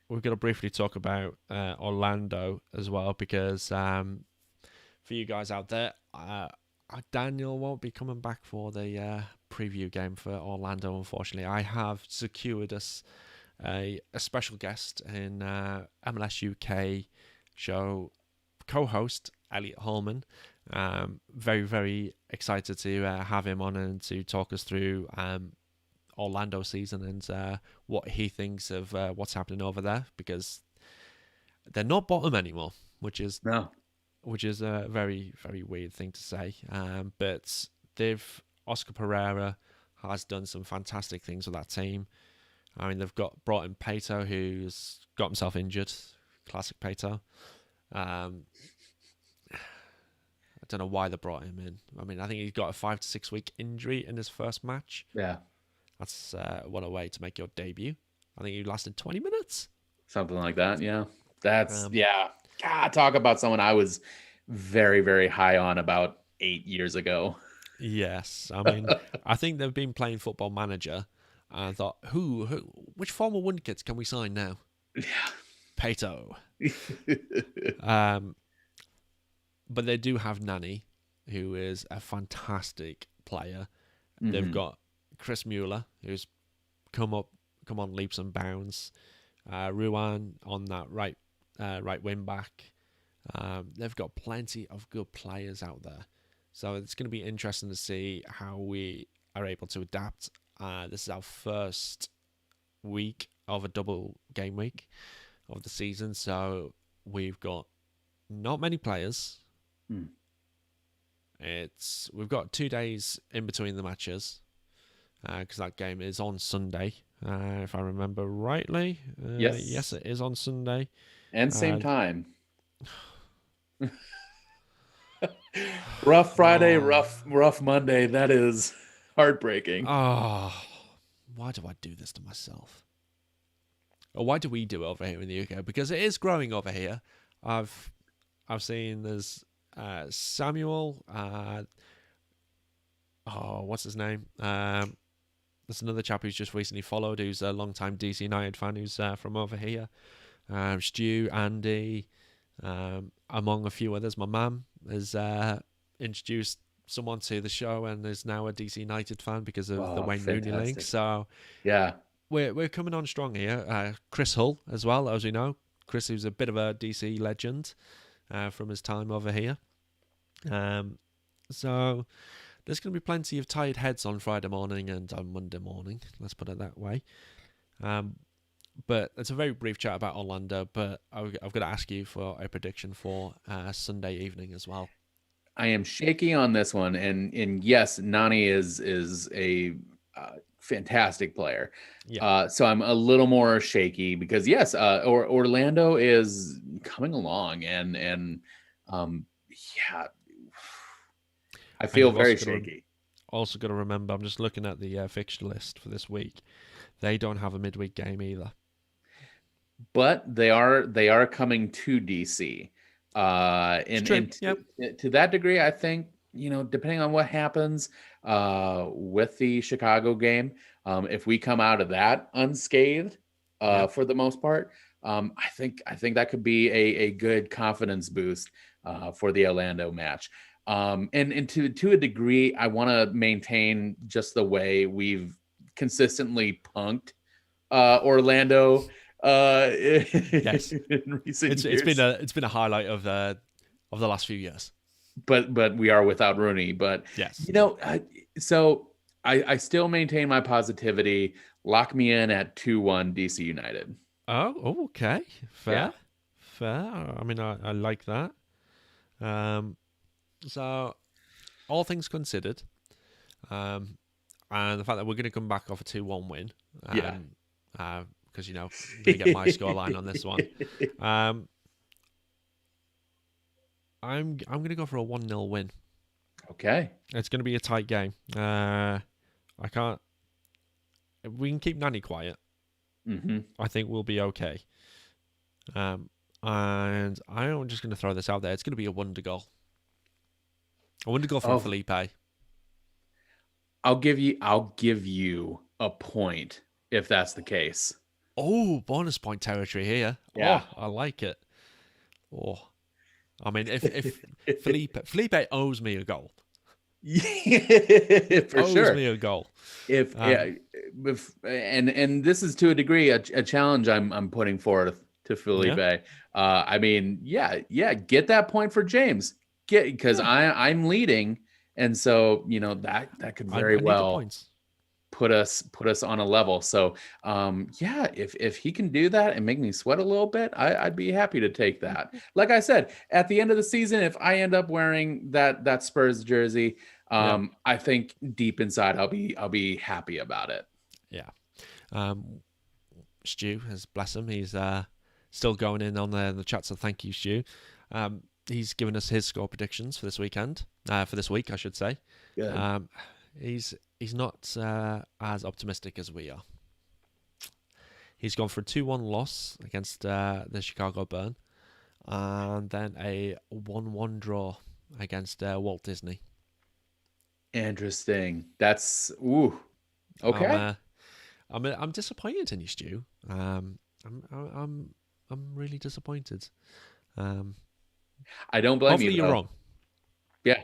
we're going to briefly talk about Orlando as well because for you guys out there, Daniel won't be coming back for the preview game for Orlando. Unfortunately, I have secured us a special guest in MLS UK show co-host Elliot Holman. Very very excited to have him on and to talk us through Orlando season and what he thinks of what's happening over there because they're not bottom anymore, No, which is a very very weird thing to say. But they've Oscar Pereira has done some fantastic things with that team. I mean, they've brought in Pato, who's got himself injured. Classic Pato. I don't know why they brought him in. I mean, I think he's got a 5 to 6 week injury in his first match. yeah, That's what a way to make your debut. I think he lasted 20 minutes. something like that. Yeah, that's Um, yeah. God, talk about someone I was very very high on about 8 years ago. yes, I mean, I think they've been playing Football Manager and thought, which former Wondkids can we sign now? Pato. Yeah. Um, but they do have Nani, who is a fantastic player. They've Hmm. got Chris Mueller, who's come on leaps and bounds. Ruan on that right wing back. They've got plenty of good players out there, so it's going to be interesting to see how we are able to adapt. This is our first week of a double game week. of the season, so we've got not many players. Hmm. We've got 2 days in between the matches because that game is on Sunday, if I remember rightly. Yes, Yes, it is on Sunday. and same Uh, time. Rough Friday, oh, rough Monday. That is heartbreaking. oh, why do I do this to myself? Or why do we do it over here in the UK? Because it is growing over here. I've seen there's Samuel. What's his name? There's another chap who's just recently followed, who's a long-time DC United fan, who's from over here. Stu, Andy, among a few others. My mum has introduced someone to the show and is now a DC United fan because of the Oh, Wayne Rooney link. fantastic. So Yeah. we're coming on strong here. Chris Hull as well, as we know. Chris, who's a bit of a DC legend from his time over here. So there's going to be plenty of tired heads on Friday morning and on Monday morning. Let's put it that way. But it's a very brief chat about Orlando. But I've got to ask you for a prediction for Sunday evening as well. I am shaky on this one, and yes, Nani is a fantastic player. Yeah. So I'm a little more shaky because yes, Orlando is coming along, and yeah, I And feel you've very shaky. also got to remember, I'm just looking at the fixture list for this week. They don't have a midweek game either. But they are coming to DC. It's And true. Yep. to that degree, I think, depending on what happens with the Chicago game, if we come out of that unscathed Yep. for the most part, I think that could be a good confidence boost for the Orlando match. And to a degree, I want to maintain just the way we've consistently punked Orlando Yes. in recent years. It's been a highlight of the last few years. But we are without Rooney. But Yes. so I still maintain my positivity. Lock me in at 2-1 DC United. Okay. Yeah. Fair. I mean, I like that. So all things considered, and the fact that we're going to come back off a 2-1 win, Yeah. because I'm going to get my scoreline on this one. I'm going to go for a 1-0 win. Okay. It's going to be a tight game. I can't. If we can keep Nani quiet, Mm-hmm. I think we'll be okay. And I'm just going to throw this out there. It's going to be a wonder goal. A wonder goal from Oh, Felipe. I'll give you a point if that's the case. Oh, bonus point territory here. Yeah. Oh, I like it. Oh, I mean, if Felipe owes me a goal, For owes sure. me a goal. If, Um, and this is to a degree a challenge I'm putting forward to yeah, Felipe. I mean, yeah, get that point for James. Because yeah. I'm leading, and so that could I very need the well points. put us on a level. So yeah, if he can do that and make me sweat a little bit, I'd be happy to take that. Like I said, at the end of the season, if I end up wearing that Spurs jersey, Yeah, I think deep inside I'll be happy about it. yeah. Stu, as bless him, he's still going in on the chat. So thank you, Stu. He's given us his score predictions for this weekend. For this week, I should say. Good. He's not as optimistic as we are. He's gone for a 2-1 loss against the Chicago Burn, and then a 1-1 draw against Walt Disney. Interesting. That's okay. I'm disappointed in you, Stu. I'm really disappointed. I don't blame you Hopefully you're though. wrong. Yeah,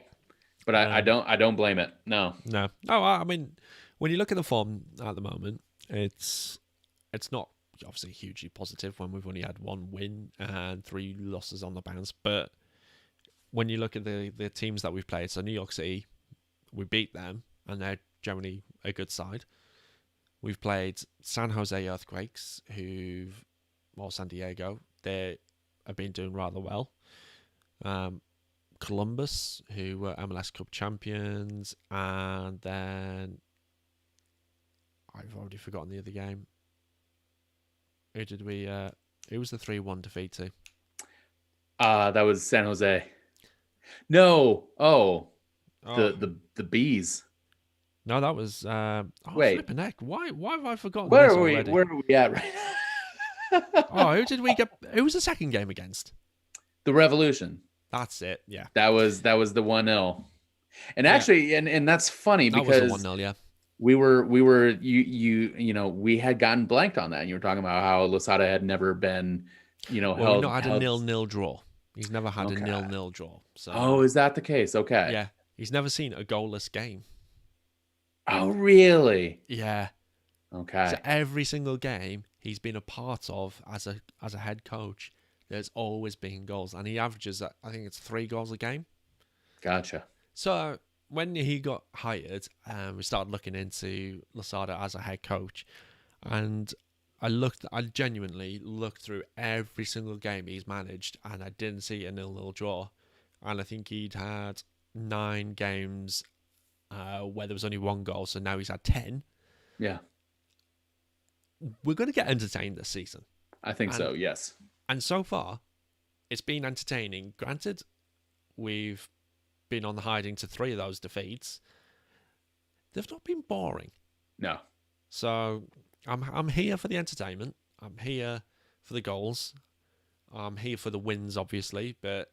but Um, I don't blame it. No. no, I mean, when you look at the form at the moment, it's not obviously hugely positive when we've only had 1 win and 3 losses on the bounce. But when you look at the teams that we've played, so New York City, we beat them, and they're generally a good side. We've played San Jose Earthquakes, who've or San Diego, they have been doing rather well. Um, Columbus, who were MLS Cup champions, and then I've already forgotten the other game. Who did we? Who was the 3-1 defeat to? That was San Jose. No. Oh, Oh the bees. no, that was. Wait, Flipping heck! Why have I forgotten where this are we? already? Where are we at right now? Oh, who did we get? Who was the second game against? The Revolution. That's it. Yeah, That was the 1-0. And yeah, actually, and that's funny that was the because 1-0. Yeah. we were we had gotten blanked on that. And you were talking about how Losada had never been, Well, we've not held had a held. 0-0 draw. He's never had a Okay. 0-0 draw. Oh, So is that the case? Okay. yeah, he's never seen a goalless game. Oh, really? Yeah. So Okay. every single game he's been a part of as a head coach, there's always been goals, and he averages I think it's 3 goals a game. Gotcha. So when he got hired, we started looking into Losada as a head coach, and I genuinely looked through every single game he's managed, and I didn't see a 0-0 draw, and I think he'd had 9 games where there was only 1 goal, so now he's had 10. Yeah, We're going to get entertained this season, I think and so. Yes. and so far, it's been entertaining. Granted, we've been on the hiding to 3 of those defeats. They've not been boring. No. So I'm here for the entertainment. I'm here for the goals. I'm here for the wins, obviously, but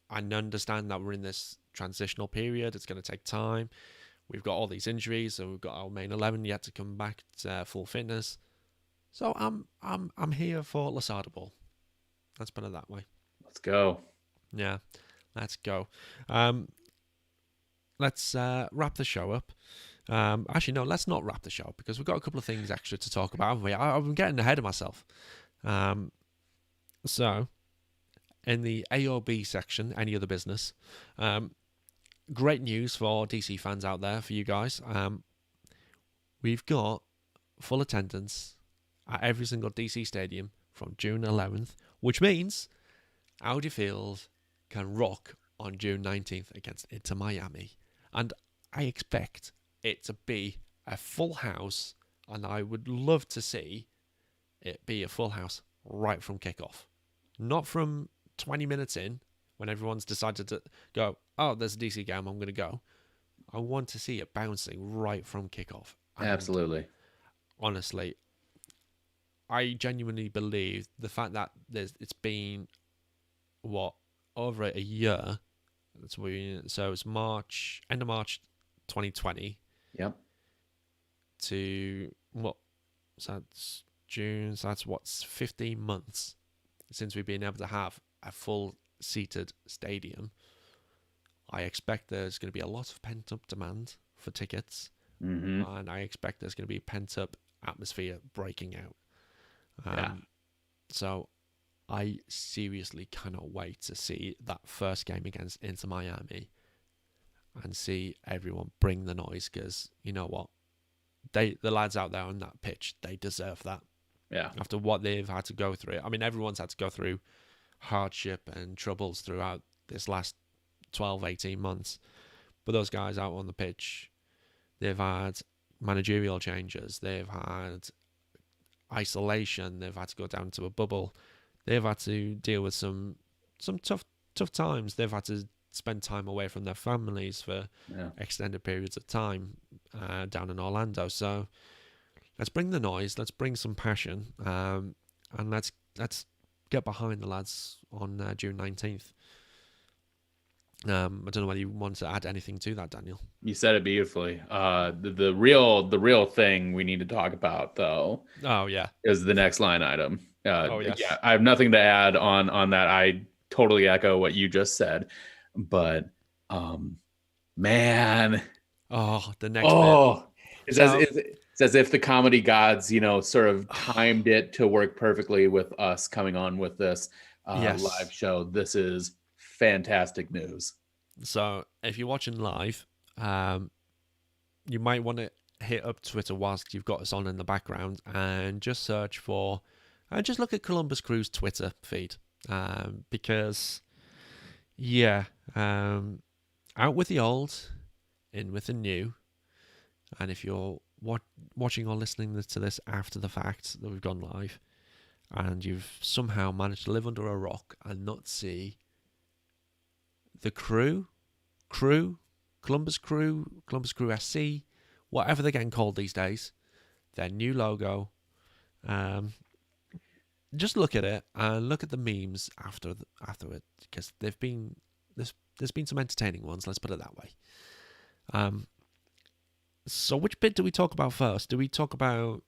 I understand that we're in this transitional period. It's going to take time. We've got all these injuries, and we've got our main 11 yet to come back to full fitness. So I'm here for Losada ball. Let's put it that way. Let's go. Yeah, let's go. Let's wrap the show up. Actually, no, let's not wrap the show up because we've got a couple of things extra to talk about, haven't we? I'm getting ahead of myself. So, in the A or B section, any other business, great news for DC fans out there, for you guys. We've got full attendance at every single DC stadium from June 11th, which means Audi Field can rock on June 19th against Inter Miami. And I expect it to be a full house, and I would love to see it be a full house right from kickoff. Not from 20 minutes in when everyone's decided to go, oh, there's a DC game, I'm going to go. I want to see it bouncing right from kickoff. And Absolutely. honestly, I genuinely believe the fact that it's been over a year. So it's end of March 2020 Yep. to so that's June. So that's 15 months since we've been able to have a full seated stadium. I expect there's going to be a lot of pent up demand for tickets, and I expect there's going to be pent up atmosphere breaking out. Yeah. So I seriously cannot wait to see that first game against Inter Miami and see everyone bring the noise, because you know what? The lads out there on that pitch, they deserve that. Yeah. After what they've had to go through. I mean, everyone's had to go through hardship and troubles throughout this last 12, 18 months. But those guys out on the pitch, they've had managerial changes. They've had isolation. They've had to go down to a bubble. They've had to deal with some tough times. They've had to spend time away from their families for extended periods of time down in Orlando. So let's bring the noise. Let's bring some passion, and let's get behind the lads on June 19th. I don't know whether you want to add anything to that, Daniel. You said it beautifully. The real thing we need to talk about, though, is the next line item. Yes. Yeah, I have nothing to add on that. I totally echo what you just said, but man, the next bit. It's as if the comedy gods, sort of timed it to work perfectly with us coming on with this live show. This is fantastic news. So if you're watching live, you might want to hit up Twitter whilst you've got us on in the background and just search for And just look at Columbus Crew's Twitter feed, because yeah, out with the old, in with the new. And if you're watching or listening to this after the fact that we've gone live, and you've somehow managed to live under a rock and not see the crew, Columbus Crew SC, whatever they're getting called these days, their new logo. Just look at it and look at the memes after it, because there's been some entertaining ones. Let's put it that way. So which bit do we talk about first? Do we talk about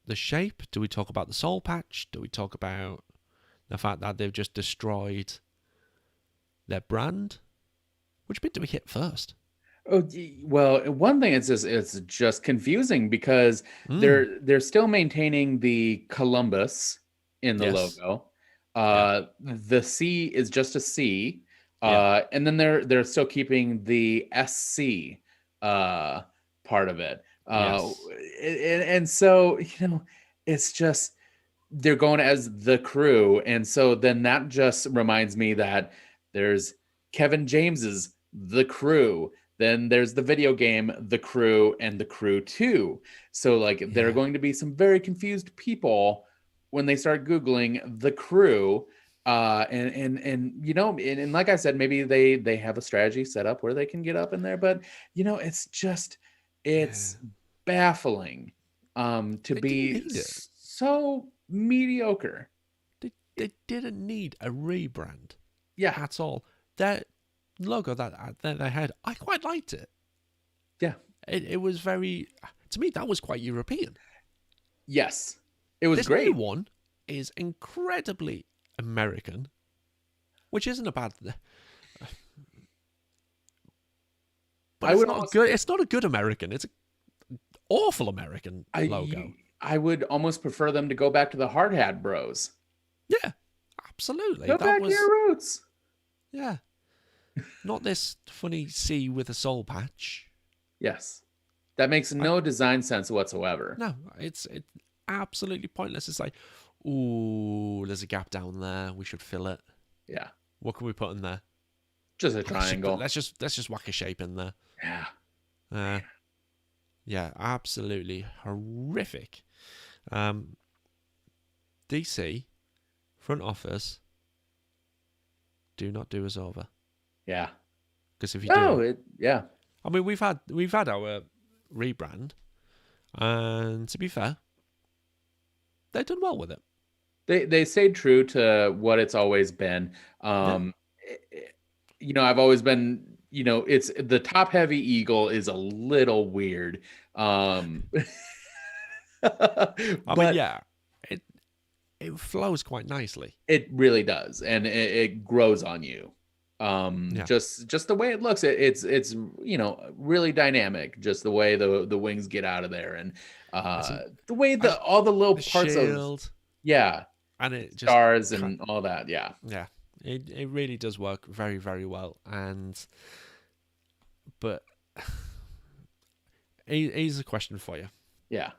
the shape? Do we talk about the soul patch? Do we talk about the fact that they've just destroyed their brand? Which bit do we hit first? Oh, well, one thing is just it's just confusing because Mm. they're still maintaining the Columbus in the Yes. logo. Yeah. The C is just a C. Yeah. And then they're still keeping the SC part of it. Yes. And so, it's just they're going as the crew. And so then that just reminds me that there's Kevin James's The Crew. Then there's the video game The Crew and The Crew 2. So like there are Yeah. going to be some very confused people when they start Googling The Crew. And like I said, maybe they have a strategy set up where they can get up in there, but it's Yeah. baffling to They didn't be need it. so mediocre. They didn't need a rebrand Yeah, at all. That logo that they had, I quite liked it. yeah, It was very, to me, that was quite European. yes, it was This new great. one is incredibly American, which isn't a bad, but I it's would not almost, good. It's not a good American. It's an awful American logo. I would almost prefer them to go back to the hard hat bros. Yeah, absolutely. Go That back to was, your roots. yeah, not this funny C with a soul patch. Yes, that makes I, no design sense whatsoever. no, it's absolutely pointless. It's like, ooh, there's a gap down there. We should fill it. Yeah, What can we put in there? just a Oh, triangle. let's just whack a shape in there. Yeah, Uh, yeah, absolutely horrific. Um, DC front office, do not do us over, yeah. because if you Oh, do, yeah. I mean, we've had our rebrand, and to be fair, they've done well with it. They stayed true to what it's always been. Yeah, I've always been, it's the top heavy eagle is a little weird. Um, I mean, but yeah, it it flows quite nicely. it really does, and it grows on you. Yeah, Just the way it looks, it's really dynamic. Just the way the wings get out of there, and it's a, the way I, all the little the parts of shield, yeah and it just stars and all that. Yeah, yeah, it really does work very very well. And but here's a question for you: yeah.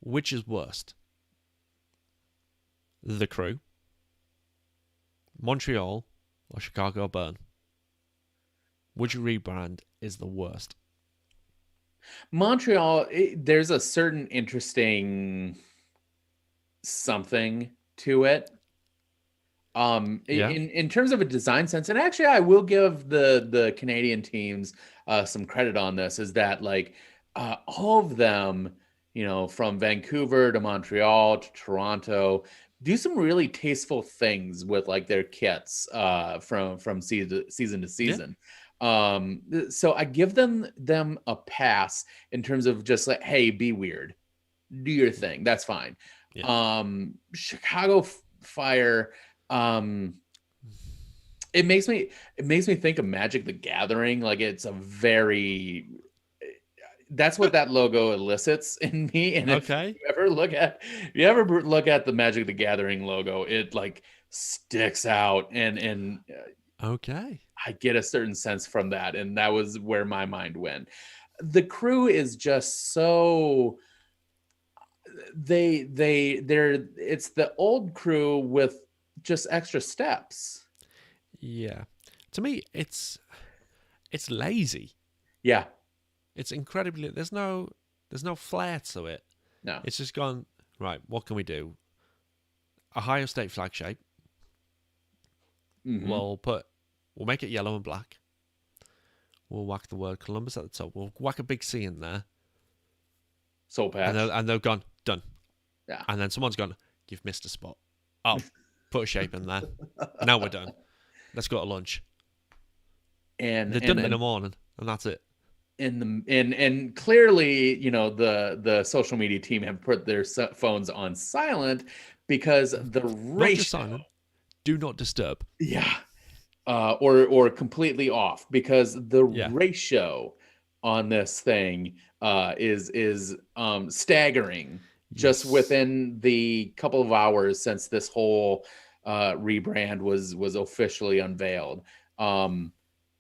which is worst, the Crew, Montreal, or Chicago Burn? Which rebrand is the worst? Montreal, there's a certain interesting something to it. Yeah, In terms of a design sense, and actually, I will give the Canadian teams some credit on this. Is that like all of them, from Vancouver to Montreal to Toronto, do some really tasteful things with like their kits from season to yeah, season. So I give them a pass in terms of just like, hey, be weird, do your thing, that's fine. yeah. Chicago Fire, um it makes me think of Magic the Gathering. Like it's a very that's what that logo elicits in me. And if Okay, you ever look at the Magic the Gathering logo, it like sticks out, and okay. I get a certain sense from that, and that was where my mind went. The Crew is just so they're it's the old crew with just extra steps. Yeah. To me, it's lazy. Yeah. It's incredibly. There's no flair to it. No. It's just gone right. What can we do? Ohio State flag shape. Hmm. We'll make it yellow and black. We'll whack the word Columbus at the top. We'll whack a big C in there, Soul patch. and they've gone done. Yeah. And then someone's gone. You've missed a spot. Oh, put a shape in there. Now we're done. Let's go to lunch. and They've done and it in the the morning, and that's it. and clearly, the social media team have put their phones on silent because the Not just ratio. silent. Do not disturb. Yeah. Or completely off, because the Yeah. ratio on this thing is staggering, just Yes. within the couple of hours since this whole rebrand was officially unveiled.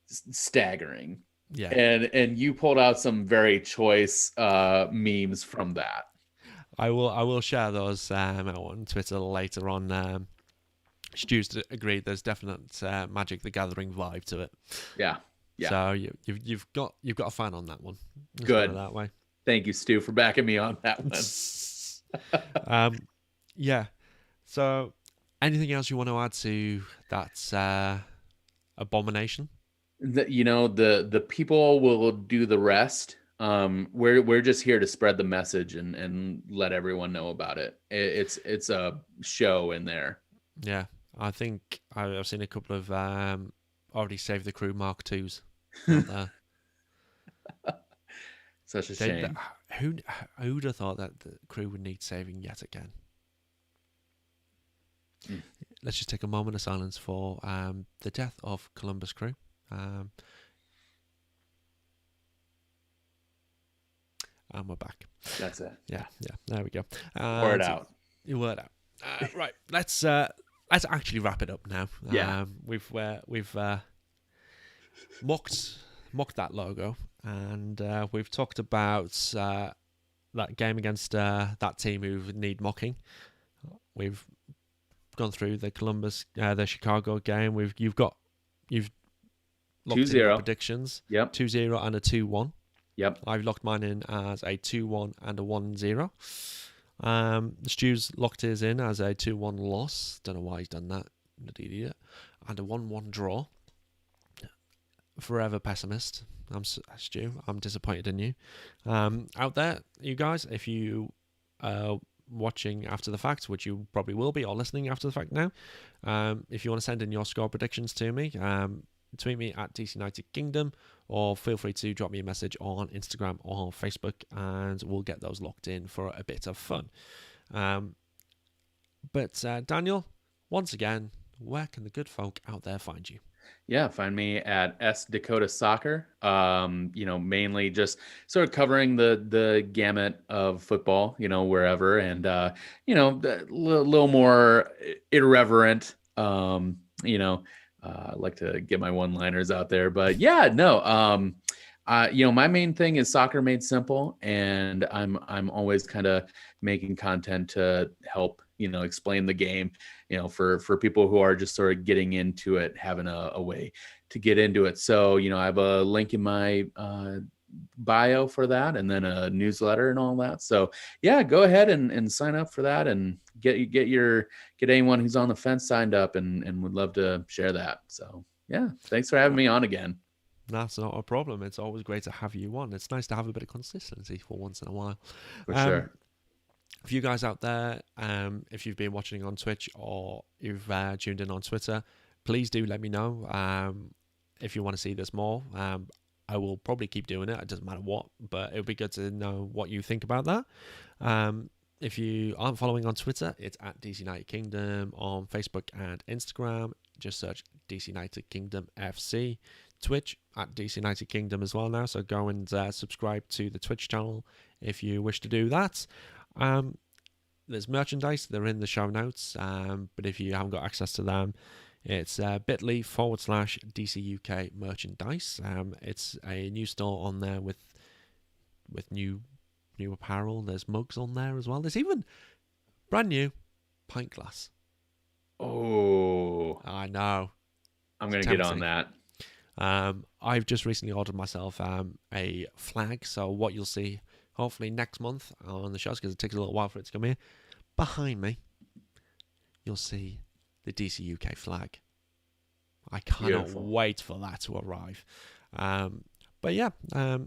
Staggering. Yeah. And you pulled out some very choice memes from that. I will share those on Twitter later on. Stu's agreed. There's definite Magic the Gathering vibe to it. Yeah. Yeah. So you've got a fan on that one. Let's put it Good. that way. Thank you, Stu, for backing me on that one. Yeah. So anything else you want to add to that abomination? The people will do the rest. We're just here to spread the message and let everyone know about it. It's a show in there. Yeah. I think I've seen a couple of already saved the crew Mark IIs out there. Such a They, shame. who'd have thought that the crew would need saving yet again? Mm. Let's just take a moment of silence for the death of Columbus crew. And we're back. That's it. Yeah. There we go. Pour it out. You word out. Right. Let's actually wrap it up now. Yeah. We've mocked that logo, and we've talked about that game against that team who need mocking. We've gone through the the Chicago game. You've locked 2-0 in your predictions. Yep. 2-0 and a 2-1. Yep. I've locked mine in as a 2-1 and a 1-0. Stu's locked his in as a 2-1 loss. Don't know why he's done that. Bloody idiot. And a 1-1 draw. Forever pessimist. Stu. I'm disappointed in you. Out there, you guys, if you watching after the fact, which you probably will be, or listening after the fact now, if you want to send in your score predictions to me, tweet me at DC United Kingdom, or feel free to drop me a message on Instagram or Facebook, and we'll get those locked in for a bit of fun. But Daniel, once again, where can the good folk out there find you? Yeah, find me at S Dakota Soccer. Mainly just sort of covering the gamut of football, wherever, and a little more irreverent. I like to get my one-liners out there, but yeah, no. My main thing is soccer made simple, and I'm always kind of making content to help explain the game, for people who are just sort of getting into it, having a way to get into it. So I have a link in my bio for that, and then a newsletter and all that. So yeah, go ahead and sign up for that, and get anyone who's on the fence signed up, and would love to share that. So yeah, thanks for having me on again. That's not a problem. It's always great to have you on. It's nice to have a bit of consistency for once in a while. For sure. For you guys out there, if you've been watching on Twitch or you've tuned in on Twitter, please do let me know if you want to see this more. I will probably keep doing it. It doesn't matter what, but it would be good to know what you think about that. If you aren't following on Twitter, it's at DC United Kingdom. On Facebook and Instagram, just search DC United Kingdom FC. Twitch at DC United Kingdom as well now, so go and subscribe to the Twitch channel if you wish to do that. There's merchandise, they're in the show notes, but if you haven't got access to them, it's bit.ly/DC UK merchandise. It's a new store on there with new new apparel. There's mugs on there as well. There's even brand new pint glass. Oh, I know. I'm It's gonna get on tempting. that. I've just recently ordered myself a flag. So what you'll see, hopefully next month on the shows, because it takes a little while for it to come here. Behind me, you'll see the DC UK flag. I cannot Beautiful. wait for that to arrive. But yeah, thanks